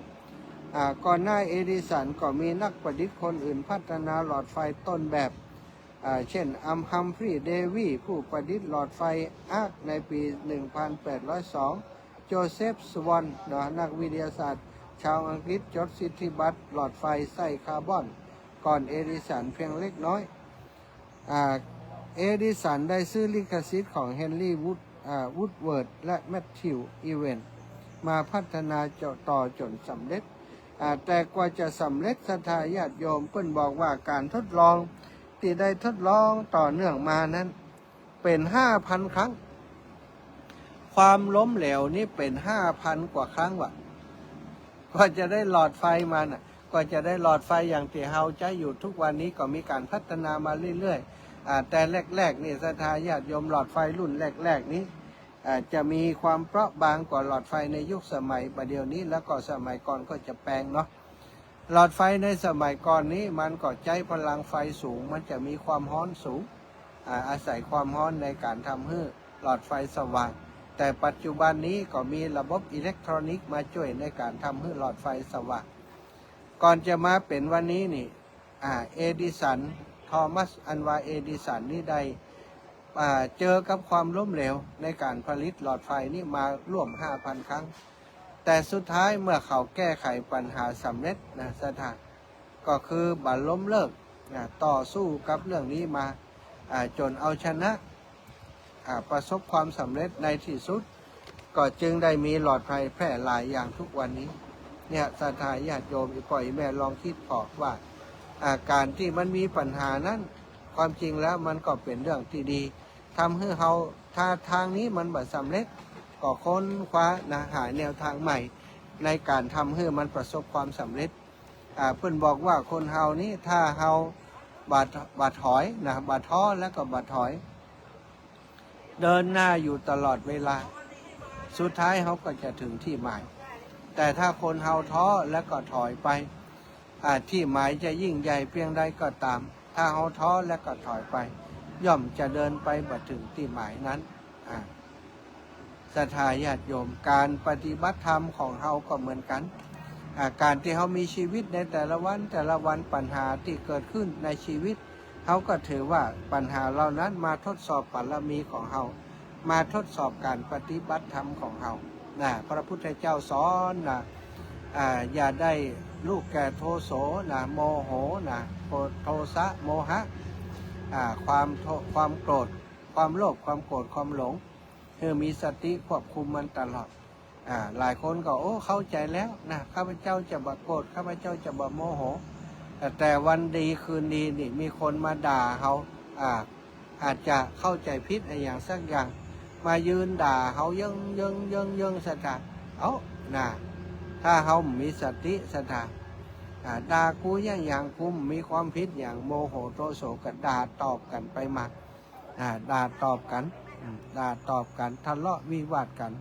ก่อนหน้าเอดิสันก็มีนักประดิษฐ์คนอื่นพัฒนาหลอดไฟต้นแบบเช่นฮัมฟรีย์เดวีผู้ประดิษฐ์หลอดไฟอาร์คในปี 1802 โจเซฟสวอนนักวิทยาศาสตร์ชาวอังกฤษจดสิทธิบัตรหลอดไฟใส่คาร์บอนก่อนเอดิสันเพียงเล็กน้อยเอดิสันได้ซื้อลิขสิทธิ์ของเฮนรี่วูดเวิร์ดและแมทธิวอีเวนมาพัฒนาต่อจนสำเร็จแต่กว่าจะสำเร็จศรัทธาญาติโยมเพิ่นบอกว่าการทดลองที่ได้ทดลองต่อเนื่องมานั้นเป็น 5,000 ครั้งความล้มเหลวนี้เป็น 5,000 กว่าครั้งว่ะก็จะได้หลอดไฟมาก็จะได้หลอดไฟอย่างที่เฮาใช้อยู่ทุกวันนี้ก็มีการพัฒนามาเรื่อยๆแต่แรกๆนี่ศรัทธาญาติโยมหลอดไฟรุ่นแรกๆนี้จะมีความเปราะบางกว่าหลอดไฟในยุคสมัยประเดี๋ยวนี้แล้วก็สมัยก่อนก็จะแปลงเนาะหลอดไฟในสมัยก่อนนี้มันก็ใช้พลังไฟสูงมันจะมีความร้อนสูงอาศัยความร้อนในการทำให้หลอดไฟสว่างแต่ปัจจุบันนี้ก็มีระบบอิเล็กทรอนิกส์มาช่วยในการทำให้หลอดไฟสว่างก่อนจะมาเป็นวันนี้นี่เอดิสันทอมัสอันวาเอดิสันนี่ได้เจอกับความล้มเหลวในการผลิตหลอดไฟนี่มาร่วม 5,000 ครั้งแต่สุดท้ายเมื่อเขาแก้ไขปัญหาสำเร็จสถานก็คือบัลล้มเลิกต่อสู้กับเรื่องนี้มาจนเอาชนะประสบความสำเร็จในที่สุดก็จึงได้มีหลอดไฟแพร่หลายอย่างทุกวันนี้เนี่ยศรัทธาญาติโยมอีปล่อยแม่ลองคิดพอว่าการที่มันมีปัญหานั้นความจริงแล้วมันก็เป็นเรื่องที่ดีทำให้เขาถ้าทางนี้มันบ่สำเร็จก็ค้นคว้าหาแนวทางใหม่ในการทำให้มันประสบความสำเร็จเพื่อนบอกว่าคนเฮานี้ถ้าเฮาบาดถอยบาดท้อแล้วก็บาดถอยเดินหน้าอยู่ตลอดเวลาสุดท้ายเขาก็จะถึงที่หมายแต่ถ้าคนเฮาท้อแล้วก็ถอยไปที่หมายจะยิ่งใหญ่เพียงใดก็ตาม ถ้าเฮาท้อแล้วก็ถอยไปย่อมจะเดินไปบ่ถึงที่หมายนั้นศรัทธาญาติโยมการปฏิบัติธรรมของเฮาก็เหมือนกันการที่เฮามีชีวิตในแต่ละวันปัญหาที่เกิดขึ้นในชีวิตเฮาก็ถือว่าปัญหาเหล่านั้นมาทดสอบบารมีของเฮามาทดสอบการปฏิบัติธรรมของเฮาพระพุทธเจ้าสอนอย่าได้ลูกแก่โทโสโมโหโทสะโมหะความโกรธความโลภความโกรธความหลงคือมีสติควบคุมมันตลอดหลายคนก็เข้าใจแล้วข้าพเจ้าจะบ่โกรธข้าพเจ้าจะบ่โมโหแต่วันดีคืนดีนี่มีคนมาด่าเขาอาจจะเข้าใจผิดอะไรอย่างสักอย่างมายืนด่าเขายังสถาถ้าเขามีสติสถาด่ากูอย่างกูมีความผิดอย่างโมโหโทโสกันด่าตอบกันไปมาด่าตอบกันทะเลาะวิวาทกัน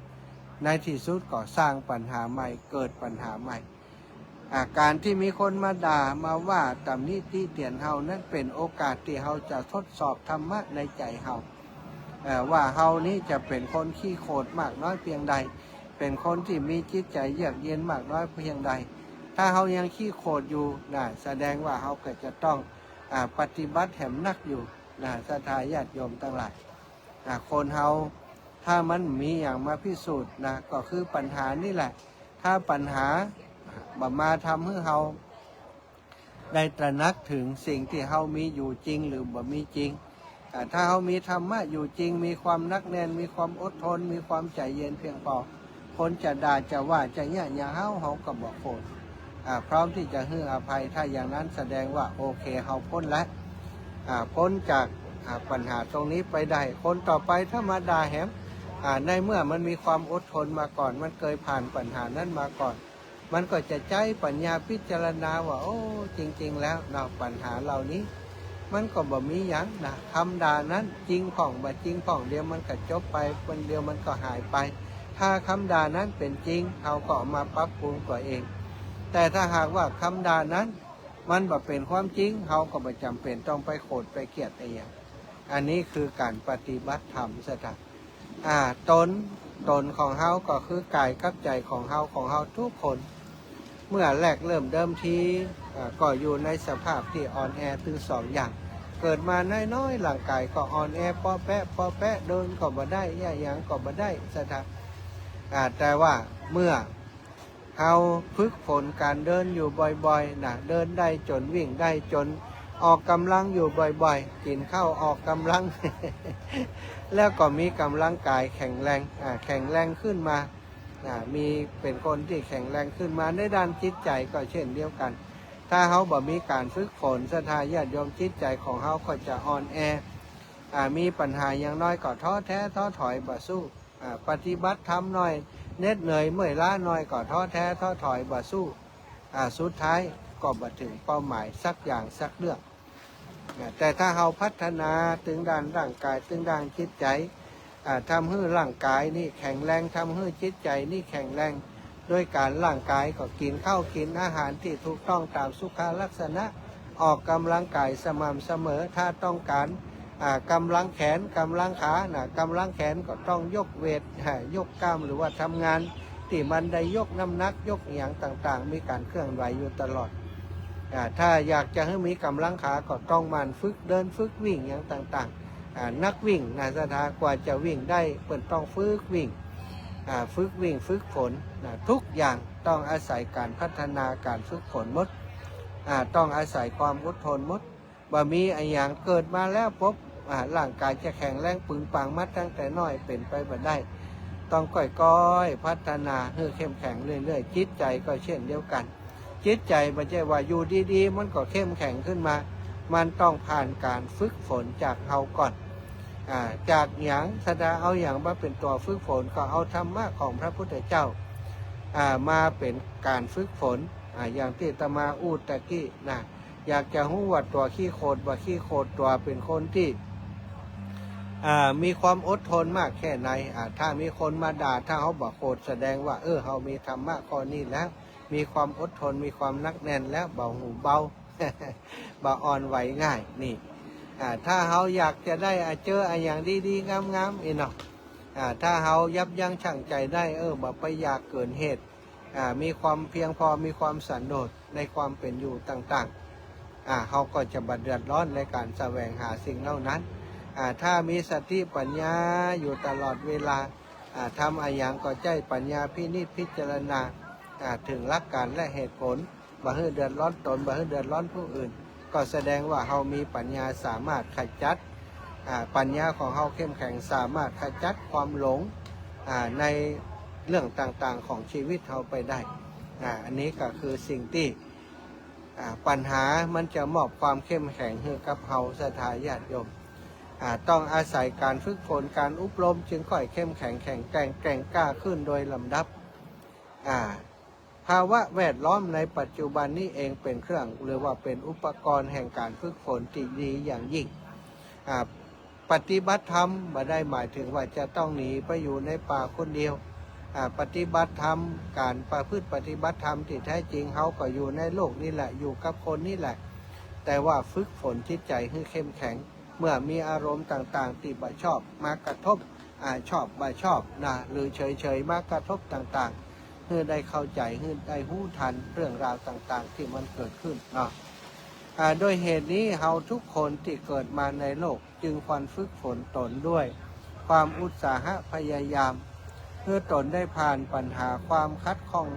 ในที่สุดก็สร้างปัญหาใหม่เกิดปัญหาใหม่การที่มีคนมาด่ามาว่าตำหนิติเตียนเฮานั้นเป็นโอกาสที่เฮาจะทดสอบธรรมะในใจเฮาว่าเฮานี้จะเป็นคนขี้โคตรมากน้อยเพียงใดเป็นคนที่มีจิตใจเยือกเย็นมากน้อยเพียงใดถ้าเฮายังขี้โคตรอยู่แสดงว่าเฮาก็จะต้องปฏิบัติแหมนักอยู่ศรัทธาญาติโยมทั้งหลายคนเฮาถ้ามันมีอย่างมาพิสูจน์ก็คือปัญหานี่แหละถ้าปัญหามาทำให้เฮาได้ตระหนักถึงสิ่งที่เฮามีอยู่จริงหรือบ่มีจริงถ้าเฮามีธรรมะอยู่จริงมีความนักแน่นมีความอดทนมีความใจเย็นเพียงพอคนจะด่าจะว่าจะแย่เฮาก็บอกโกรธพร้อมที่จะให้อภัยถ้าอย่างนั้นแสดงว่าโอเคเฮาพ้นแล้วพ้นจากปัญหาตรงนี้ไปได้คนต่อไปถ้ามาด่าแหมในเมื่อมันมีความอดทนมาก่อนมันเคยผ่านปัญหานั้นมาก่อนมันก็จะใจปัญญาพิจารณาว่าจริงๆแล้วปัญหาเหล่านี้มันก็บ่มีหยังคำด่านั้นจริงของบ่จริงของเดียวมันก็จบไปคนเดียวมันก็หายไปถ้าคำด่านั้นเป็นจริงเขาก็มาปรับปรุงตัวเองแต่ถ้าหากว่าคำด่านั้นมันบ่เป็นความจริงเขาก็บ่จำเป็นต้องไปโกรธไปเกลียดอะไรอย่างอันนี้คือการปฏิบัติธรรมสถานตนของเฮาก็คือกายกับใจของเฮาทุกคนเมื่อแรกเริ่มเดิมทีก็อยู่ในสภาพที่อ่อนแอถึง2 อย่างเกิดมาน้อยๆร่างกายก็อ่อนแอปอแปะเดินก็บ่ได้อย่างก็บ่ได้สถานแต่ว่าเมื่อเฮาฝึกฝนการเดินอยู่บ่อยๆเดินได้จนวิ่งได้จนออกกำลังอยู่บ่อยๆกินข้าวออกกำลัง แล้วก็มีกำลังกายแข็งแรงขึ้นมามีเป็นคนที่แข็งแรงขึ้นมาในด้านจิตใจก็เช่นเดียวกันถ้าเขาบ่มีการฝึกฝนศรัทธาญาติโยมจิตใจของเขาก็จะอ่อนแอมีปัญหาอย่างน้อยก็ท้อแท้ท้อถอยบ่สู้ปฏิบัติธรรมน้อยเหน็ดเหนื่อยเมื่อยล้าน้อยก็ท้อแท้ท้อถอยบ่สู้สุดท้ายก็บ่ถึงเป้าหมายสักอย่างสักเรื่องแต่ถ้าเราพัฒนาถึงด้านร่างกายถึงด้านจิตใจทำให้ร่างกายนี่แข็งแรงทำให้จิตใจนี่แข็งแรงด้วยการร่างกายก็กินข้าวกินอาหารที่ถูกต้องตามสุขลักษณะออกกำลังกายสม่ำเสมอถ้าต้องการกำลังแขนกำลังขากำลังแขนก็ต้องยกเวทยกกล้ามหรือว่าทำงานที่มันได้ยกน้ำหนักยกอย่างต่างๆมีการเคลื่อนไหวอยู่ตลอดถ้าอยากจะให้มีกำลังขาก็ต้องมันฝึกเดินฝึกวิ่งอย่างต่างๆนักวิ่งสถากว่าจะวิ่งได้เปิดต้องฝึกวิ่งฝึกฝนทุกอย่างต้องอาศัยการพัฒนาการฝึกฝนหมดต้องอาศัยความอดทนหมดบ่มีไอ้อย่างเกิดมาแล้วพบร่างกายจะแข็งแรงปึงปังมาตั้งแต่น้อยเป็นไปบ่ได้ต้องค่อยๆพัฒนาให้เข้มแข็งเรื่อยๆจิตใจก็เช่นเดียวกันจิตใจไม่ใช่ว่าอยู่ดีๆมันก็เข้มแข็งขึ้นมามันต้องผ่านการฝึกฝนจากเฮาก่อนจากอย่างแสดงเอาอย่างมาเป็นตัวฝึกฝนก็เอาธรรมะของพระพุทธเจ้ามาเป็นการฝึกฝนอย่างที่ตมาอูตะกี้อยากจะรู้ว่าตัวขี้โคตรว่าขี้โคตรตัวเป็นคนที่มีความอดทนมากแค่ไหนถ้ามีคนมาด่าถ้าเขาบอกโคตรแสดงว่าเขามีธรรมะข้อนี้แล้วมีความอดทนมีความนักแน่นแล้วเบาหูเบา บ่อ่อนไหวง่ายนี่ถ้าเขาอยากจะได้เจออย่างดีๆงามๆเนาะถ้าเขายับยั้งชั่งใจได้บ่ไปอยากเกินเหตุมีความเพียงพอมีความสันโดษในความเป็นอยู่ต่างๆเขาก็จะบัดเดือดร้อนในการแสวงหาสิ่งเหล่านั้นถ้ามีสติปัญญาอยู่ตลอดเวลาทำอย่างก็ใจปัญญาพินิจพิจารณาถึงหลักการและเหตุผลบ่ให้เดือดร้อนตนบ่ให้เดือดร้อนผู้อื่นก็แสดงว่าเขามีปัญญาสามารถขจัดปัญญาของเขาเข้มแข็งสามารถขจัดความหลงในเรื่องต่างๆของชีวิตเขาไปได้อันนี้ก็คือสิ่งที่ปัญหามันจะมอบความเข้มแข็งให้กับเขาศรัทธาญาติโยมต้องอาศัยการฝึกฝนการอบรมจึงค่อยเข้มแข็งแข็งแกร่งกล้าขึ้นโดยลำดับภาวะแวดล้อมในปัจจุบันนี้เองเป็นเครื่องหรือว่าเป็นอุปกรณ์แห่งการฝึกฝนที่ดีอย่างยิ่งปฏิบัติธรรมไม่ได้หมายถึงว่าจะต้องหนีไปอยู่ในป่าคนเดียวปฏิบัติธรรมการประพฤติปฏิบัติธรรมที่แท้จริงเขาก็อยู่ในโลกนี่แหละอยู่กับคนนี่แหละแต่ว่าฝึกฝนจิตใจให้เข้มแข็งเมื่อมีอารมณ์ต่างๆที่บ่ชอบมากระทบชอบบ่ชอบหรือเฉยๆมากระทบต่างๆเพื่อได้เข้าใจเพื่อได้รู้ทันเรื่องราวต่างๆที่มันเกิดขึ้นโดยเหตุนี้เราทุกคนที่เกิดมาในโลกจึงควรฝึกฝนตนด้วยความอุตสาหะพยายามเพื่อตนได้ผ่านปัญหาความคัดข้อง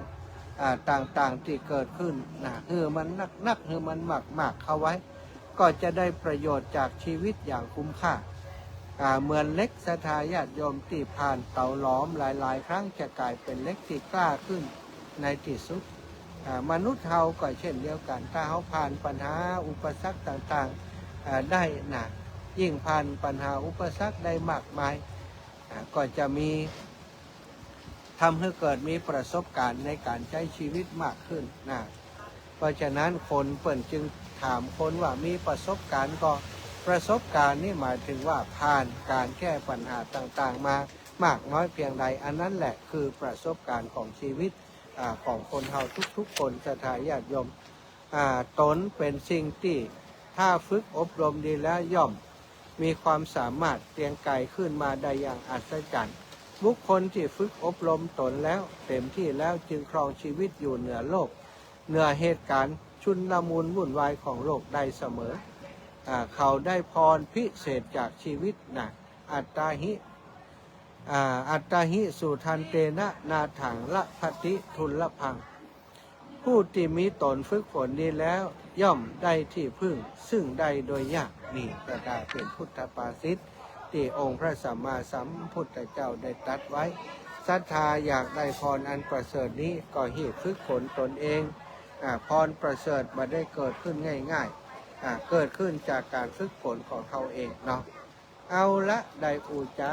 ต่างๆที่เกิดขึ้นมันนักมันมากเข้าไว้ก็จะได้ประโยชน์จากชีวิตอย่างคุ้มค่าเหมือนเล็กศรัทธาญาติโยมที่ผ่านเตาหลอมหลายๆครั้งจะกลายเป็นเล็กที่กล้าขึ้นในที่สุดมนุษย์เราก็เช่นเดียวกันถ้าเขาผ่านปัญหาอุปสรรคต่างๆได้ยิ่งผ่านปัญหาอุปสรรคได้มากมายก็จะมีทำให้เกิดมีประสบการณ์ในการใช้ชีวิตมากขึ้นเพราะฉะนั้นคนเปิ่นจึงถามคนว่ามีประสบการณ์ก็ประสบการณ์นี่หมายถึงว่าผ่านการแก้ปัญหาต่างๆมามากน้อยเพียงใดอันนั้นแหละคือประสบการณ์ของชีวิตของคนเฮาทุกๆคนศรัทธาญาติโยมตนเป็นสิ่งที่ถ้าฝึกอบรมดีแล้วย่อมมีความสามารถเตียงไกลขึ้นมาได้อย่างอัศจรรย์บุคคลที่ฝึกอบรมตนแล้วเต็มที่แล้วจึงครองชีวิตอยู่เหนือโลกเหนือเหตุการณ์ชุนลมุนวุ่นวายของโลกได้เสมอเขาได้พรพิเศษจากชีวิตอัตตาหิสุทันเตนะนาถังละพติทุลละพังผู้ที่มีตนฝึกฝนดีแล้วย่อมได้ที่พึ่งซึ่งได้โดยยากนี่ก็ได้เป็นพุทธภาษิตที่องค์พระสัมมาสัมพุทธเจ้าได้ตรัสไว้ศรัทธาอยากได้พรอันประเสริฐนี้ก็หีบฝึกฝนตนเองพรประเสริฐมาได้เกิดขึ้นง่ายๆเกิดขึ้นจากการฝึกฝนของเขาเองเนาะเอาละได้อุจา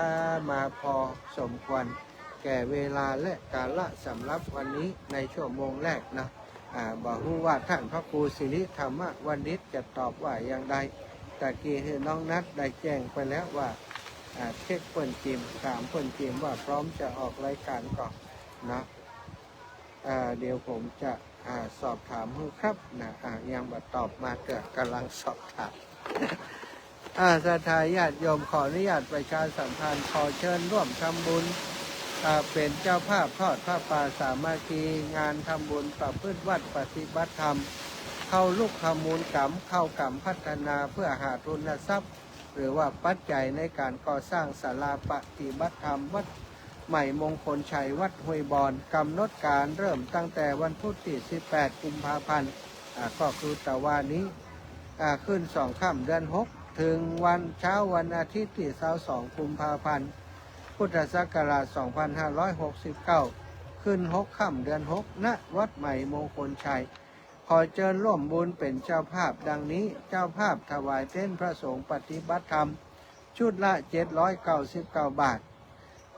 มาพอสมควรแก่เวลาและกาละสำหรับวันนี้ในชั่วโมงแรกนะบอกว่าท่านพระครูสิริธรรมวันนิชจะตอบว่าอย่างไรตะกี้ให้น้องนัดได้แจ้งไปแล้วว่าเช็คเปิ่นจิมถามเปิ่นจิมว่าพร้อมจะออกรายการก่อนนะเดี๋ยวผมจะสอบถามครับยังมาตอบมาเกิดกำลังสอบถามศรัทธาญาติโยมขออนุญาตประชาสัมพันธ์ขอเชิญร่วมทำบุญเป็นเจ้าภาพทอดผ้าป่าสามัคคีงานทำบุญประพฤติวัดปฏิบัติธรรมเข้าลูกขมูลกรรมเข้ากรรมพัฒนาเพื่อหาทุนทรัพย์หรือว่าปัจจัยในการก่อสร้างศาลาปฏิบัติธรรมวัดใหม่มงคลชัยวัดห้วยบอนกำหนดการเริ่มตั้งแต่วันพุธที่18 กุมภาพันธ์ก็คือตะวันนี้ขึ้น2 ค่ำเดือน6ถึงวันเช้าวันอาทิตย์ที่22 กุมภาพันธ์พุทธศักราช 2569 ขึ้น6 ค่ำเดือน6ณวัดใหม่มงคลชัยขอเชิญร่วมบุญเป็นเจ้าภาพดังนี้เจ้าภาพถวายเต้นพระสงฆ์ปฏิบัติธรรมชุดละ799 บาท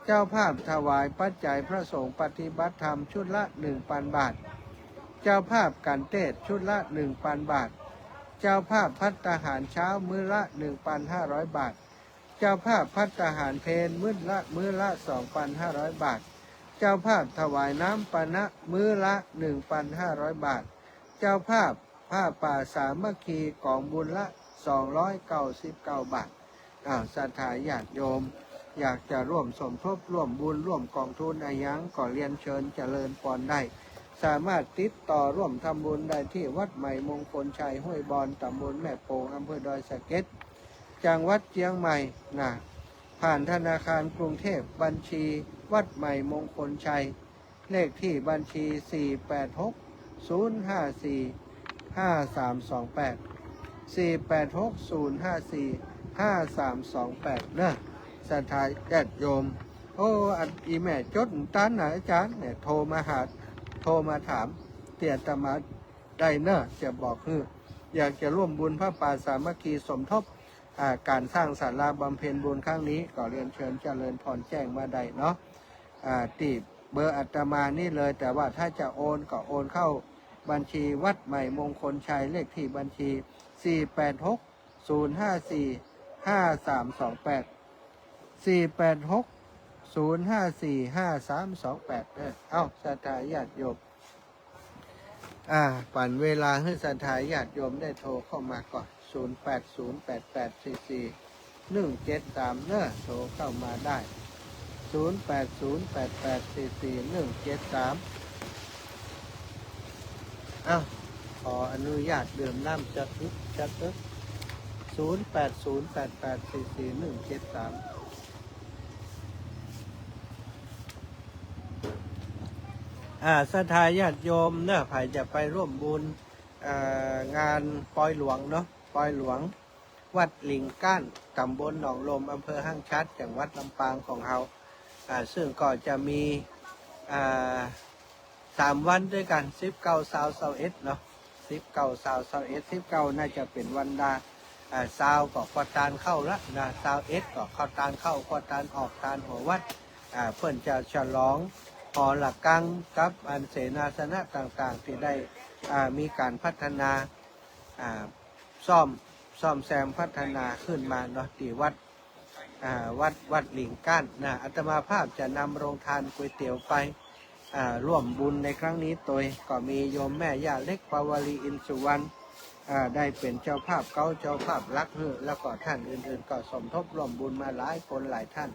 เจ้าภาพถวายปัจจัยพระสงฆ์ปฏิบัติธรรมชุดละ 1,000 บาทเจ้าภาพกันเทศชุดละ 1,000 บาทเจ้าภาพภัตตาหารเช้ามื้อละ 1,500 บาทเจ้าภาพภัตตาหารเพลมื้อละ 2,500 บาทเจ้าภาพถวายน้ำปานะมื้อละ 1,500 บาทเจ้าภาพ ผ้าป่าสามัคคีกองบุญละ299 บาทศรัทธาญาติโยมอยากจะร่วมสมทบร่วมบุญร่วมกองทุนอะไรยังก็เรียนเชิญเจริญพรได้สามารถติดต่อร่วมทำบุญได้ที่วัดใหม่มงคลชัยห้วยบอนตำบลแม่โป่งอำเภอดอยสะเก็ดจังหวัดเชียงใหม่นะผ่านธนาคารกรุงเทพบัญชีวัดใหม่มงคลชัยเลขที่บัญชี 486-054-5328 เนอะศรัทธาญาติโยมโอ้อันอีแม่จดตันนะอาจารย์เนี่ยโทรมาถามเตี่ยตมาได้เนอะจะบอกคืออยากจะร่วมบุญพระป่าสามัคคีสมทบการสร้างศาลาบำเพ็ญบุญครั้งนี้ก็เรียนเชิญเจริญพรแจ้งมาได้เนาะติดเบอร์อาตมานี่เลยแต่ว่าถ้าจะโอนก็โอนเข้าบัญชีวัดใหม่มงคลชัยเลขที่บัญชี 486-054-5328 เอ้าศรัทธาญาติโยมปั่นเวลาให้ศรัทธาญาติโยมได้โทรเข้ามาก่อน0808844173เนอะโทรเข้ามาได้0808844173ขออนุญาตดื่มน้ำจัด0808844173ศรัทธาญาติโยมเนอะใครจะไปร่วมบุญงานปอยหลวงเนาะปอยหลวงวัดลิงก้านตำบลหนองลมอำเภอห้างชัดจังหวัดลำปางของเราซึ่งก็จะมี3 วันด้วยกัน19 20 21เนาะ19 20 21 19น่าจะเป็นวันดา20ก็ขอตานเข้าละนะ21ก็ขอตานเข้าขอตานออกตานหัววัดเพื่อนจะฉลองหอหลักกังกับอันเสนาสนะต่างๆที่ได้มีการพัฒนาซ่อมแซมพัฒนาขึ้นมาเนาะที่วัดหลิงก้านนะอาตมาภาพจะนำโรงทานก๋วยเตี๋ยวไปร่วมบุญในครั้งนี้โดยก็มีโยมแม่ย่าเล็กปาวลีอินสุวรรณได้เป็นเจ้าภาพเจ้าภาพรักแล้วก็ท่านอื่นๆก็สมทบร่วมบุญมาหลายคนหลายท่าน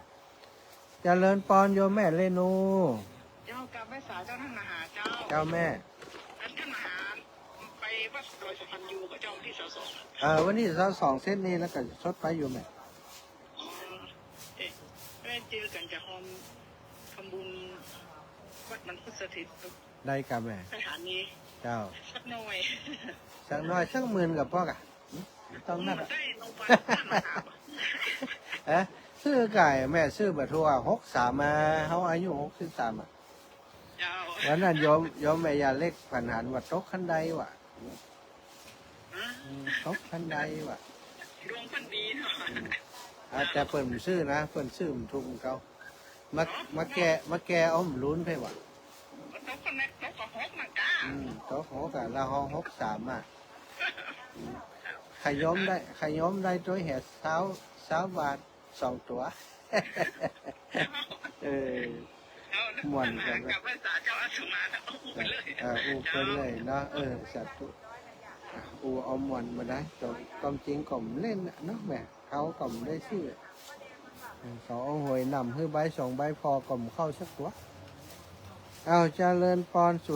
เจริญพรโยมแม่เลนูเจ้ากับแม่สาวเจ้าท่านมหาเจ้าแม่ท่านมหาไปวัดดอยสุพรรณยูกับเจ้าที่22วันนี้22เส้นนี้แล้วก็ชดไปอยู่แม่ได้เจอกันจะทำบุญวัดมันพุทธสถิตได้กับแม่สถานีเจ้าสักหน่อยสักหมื่นกับพ่อกะต้องนัดได้ลงไปซื้อไก่แม่ซื้อบัตรทัว63มาเขาอายุ63วันนั้นยอมแม่ยาเล็กผ่านหันว่าตกขั้นใดวะตกขั้นใดวะดวงพันดีเนาะแต่เปิ่นซื้อนะเปิ่นซื้อมันทุ่มเขามาแกอ้อมลุ้นไปวะตกคนแรกตกกับหกมันก้าตกหกอะละห้อง63อ่ะขยมได้ตัวเห็ด20 บาท2 ตัวม่วนกันกับภาษาเจ้าอาสมาอูไปเลยเนาะสัตว์เอาม่วนมาได้ความจริงก็เล่นเนาะแม่เขาก็ได้ชื่อเขาเอาหวยนำให้ใบ2 ใบพอก็เข้าสักตัวเอาเจริญพร080884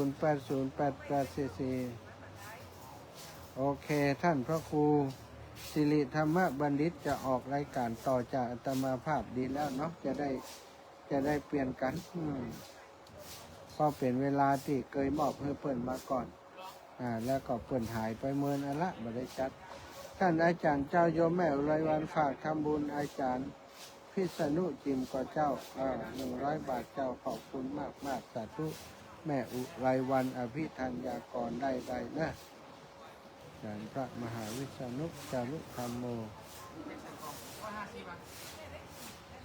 โอเคท่านพระครูสิริธรรมบัณฑิตจะออกรายการต่อจากอาตมาภาพดีแล้วเนาะจะได้เปลี่ยนกันก็เป็นเวลาที่เคยมอบให้เปิ่นมาก่อนแล้วก็เปิ่นหายไปเมินอะไรมาได้จัดท่านอาจารย์เจ้าโยมแม่อุไรวันฝากทำบุญอาจารย์พิษณุจิมก็เจ้า100 บาทเจ้าขอบคุณมากสาธุแม่อุไรวันอภิธัญญากรได้นะอาจารย์พระมหาวิษณุจารุธรรมโม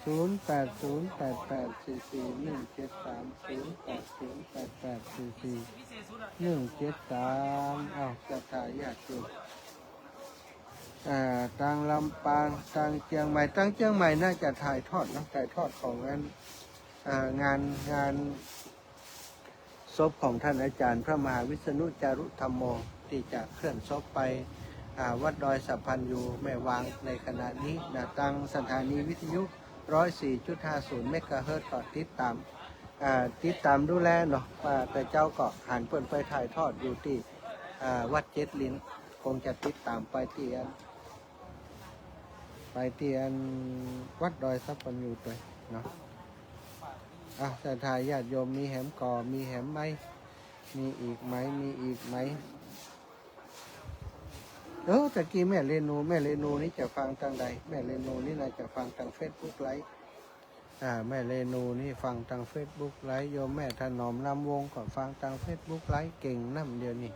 08088441730808844173ศรัทธาญาติโยมทางลำปางทางเชียงใหม่น่าจะถ่ายทอดของงานศพของท่านอาจารย์พระมหาวิษณุจารุธรรมโมท ที่จะเคลื่อนศพไปวัดดอยสัพพันยูแม่วางในขณะนี้นะตั้งสถานีวิทยุ 104.50 เมกะเฮิรตซ์ก็ติดตามดูแลเนาะแต่เจ้าก็หันเปิดไปถ่ายทอดอยู่ที่วัดเจ็ดลิ้นคงจะติดตามไปที่อันวัดดอยสัพพันยูไปเนาะศรัทธาญาติโยมมีแหมก่อมีแหมไหมมีอีกไหมตะกี้แม่เรนูนี่จะฟังทางใดแม่เรนูนี่น่าจะฟังทาง Facebook ไลฟ์แม่เรนูนี่ฟังทาง Facebook ไลฟ์โยมแม่ถนอมนำวงก็ฟังทาง Facebook ไลฟ์เก่งน้ำเดียวนี่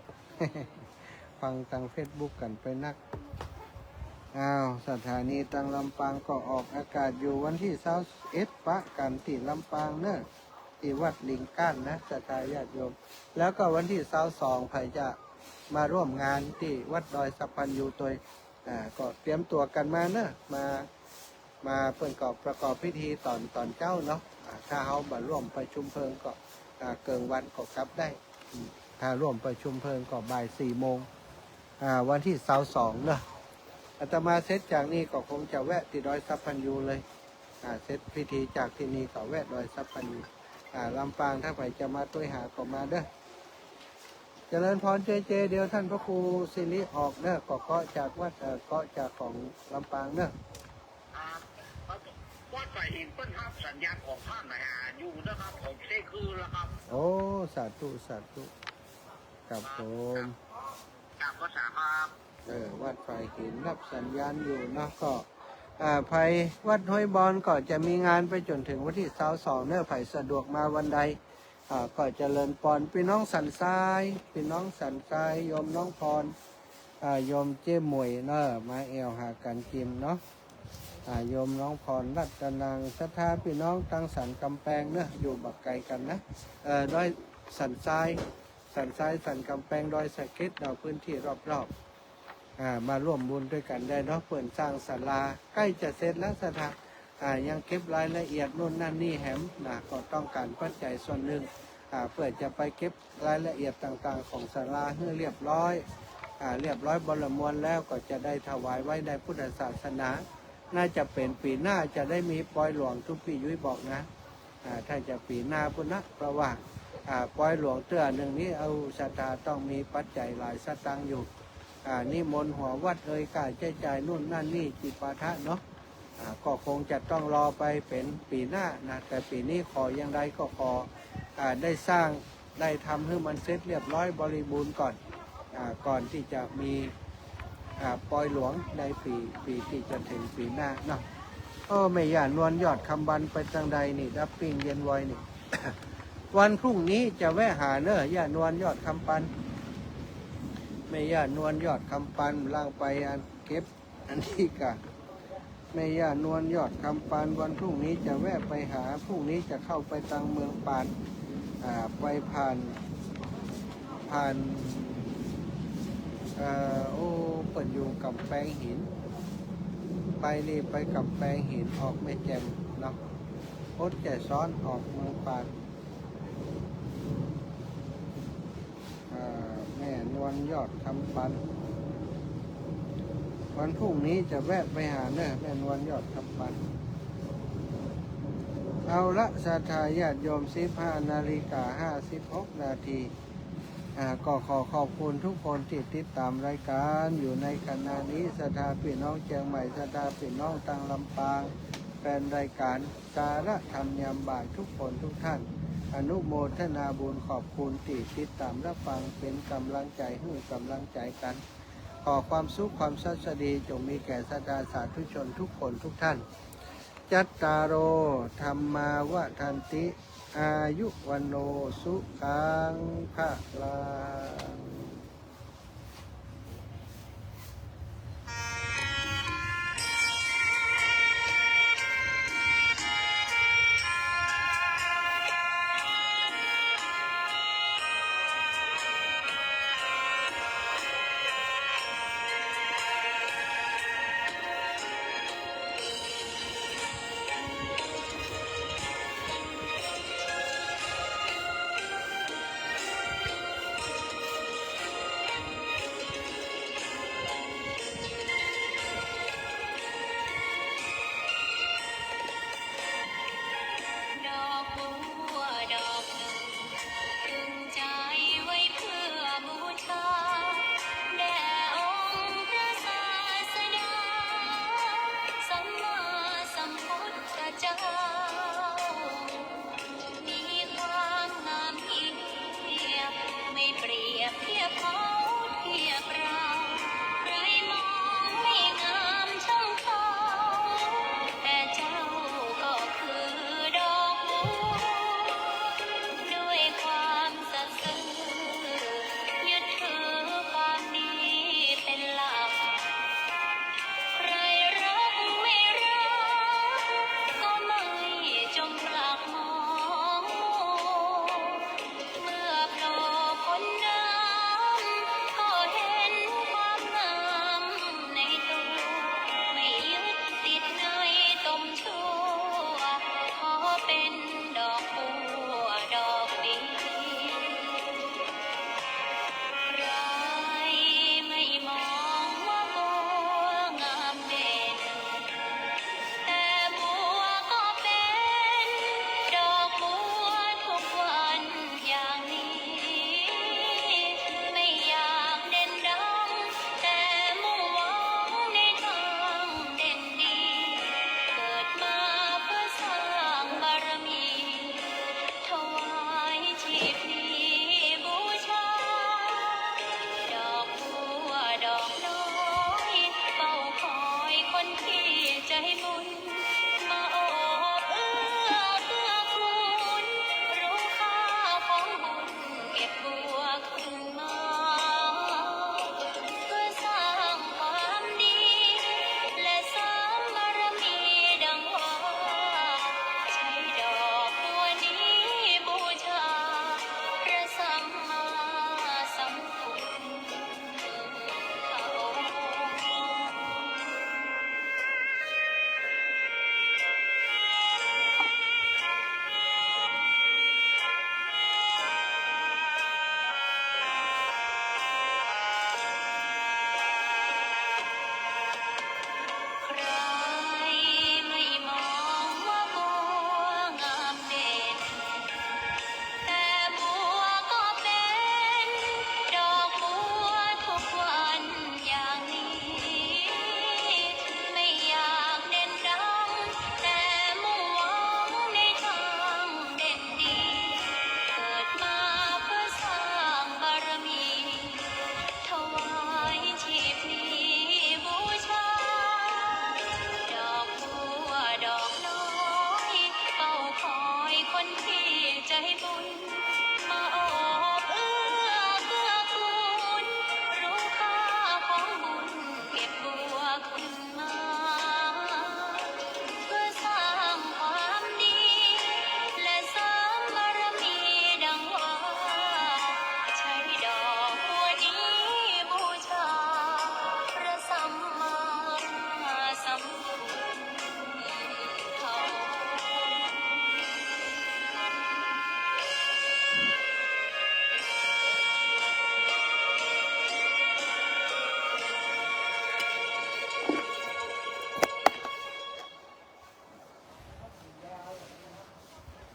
ฟังทาง Facebook กันไปนักสถานีตังลำปางก็ออกอากาศอยู่วันที่21ปะกันที่ลำปางเนอะที่วัดลิงก้านนะศรัทธาญาติโยมแล้วก็วันที่22ใครจะมาร่วมงานที่วัดดอยสัพพันยูตัวก็เตรียมตัวกันมาเนอะมาเปิดประกอบพิธีตอนเจ้าเนาะถ้าเขามาร่วมประชุมเพลิงก็เกินวันก็กลับได้ถ้าร่วมประชุมเพลิงก็บ่าย4 โมงวันที่22เนอะอาตมาเสร็จจากนี้ก็คงจะแวะที่ดอยสัพพันยูเลยเสร็จพิธีจากที่นี่ก็แวะดอยสัพพันยูลำปางถ้าใครจะมาต้วยหาก็มาเด้อเจริญพรเจเดี๋ยวท่านพระครูสิริออกเด้อก็จากวัดก็จากของลำปางเด้อวัดไฟหินเปิ้ลครับสัญญาณของท่านนะฮะอยู่นะครับผมเช็คคือแล้วครับโอ้สาธุกับผมจากภาษาครับวัดไฟหินรับสัญญาณอยู่เนาะก็ภัยวัดห้วยบอลก็จะมีงานไปจนถึงวันที่22เนื้อไผ่สะดวกมาวันใดก็เจริญพรพี่น้องสันทรายโยมน้องพรโยมเจ้หมวยเนอะมาแอวหากันกิมเนาะโยมน้องพรรัตนังศรัทธาพี่น้องตั้งสันกำแพงเนอะอยู่บักไกลกันนะดอยสันทรายสันกำแพงดอยสะเก็ดเราพื้นที่รอบมาร่วมบุญด้วยกันได้เนาะเปิดสร้างศาลาใกล้จะเสร็จแล้วศรัทธายังเก็บรายละเอียดนู่นนั่นนี่แหมก็ต้องการปัจจัยส่วนหนึ่งเพื่อจะไปเก็บรายละเอียดต่างๆของศาลาให้เรียบร้อยบริมวลแล้วก็จะได้ถวายไว้ในพุทธศาสนาน่าจะเป็นปีหน้าจะได้มีปอยหลวงทุกปียุ้ยบอกนะถ้าจะปีหน้าพุทธเพราะว่าปอยหลวงเตื้อหนึ่งนี้เอาศรัทธาต้องมีปัจจัยหลายสตางค์อยู่นิมนต์หัววัดกาใช้จ่ายนู่นนั่นนี่จิปาถะเนาะก็คงจะต้องรอไปเป็นปีหน้านะแต่ปีนี้ขออย่างไรก็ขอได้สร้างได้ทำให้มันเสร็จเรียบร้อยบริบูรณ์ก่อนที่จะมีปอยหลวงในปีที่จะถึงปีหน้าเนาะไม่ย่านวลยอดคำบันไปทางใดนี่ดับปิ้งเย็นไวนี่ วันพรุ่งนี้จะแวะหาเนอะย่านวลยอดคำปันไม่ย่านวลยอดคำปันล่างไปเก็บอันนี้กะไม่ย่านวลยอดคำปันวันพรุ่งนี้จะแวะไปหาพรุ่งนี้จะเข้าไปทางเมืองปานไปผ่านเปิดอยู่กับแปลงหินไปกับแปลงหินออกไม่แจ่มเนาะโคตรแก่ซ้อนออกเมืองปานแม่นวลยอดคำปันวันพรุ่งนี้จะแวะไปหาเนอะแม่นวลยอดคำปันเอาละศรัทธาญาติโยม15:56 นาทีก็ขอบคุณทุกคนที่ติดตามรายการอยู่ในขณะนี้ศรัทธาพี่น้องเชียงใหม่ศรัทธาพี่น้องทางลำปางแฟนรายการสาระธรรมยามบ่ายทุกคนทุกท่านอนุโมทนาบุญขอบคุณที่ติดตามรับฟังเป็นกำลังใจให้กำลังใจกันขอความสุขความสัสดีจงมีแก่ศรัทธาสาธุชนทุกคนทุกท่านจัตตารโอธรรมาวทันติอายุวันโนสุขังภะลัง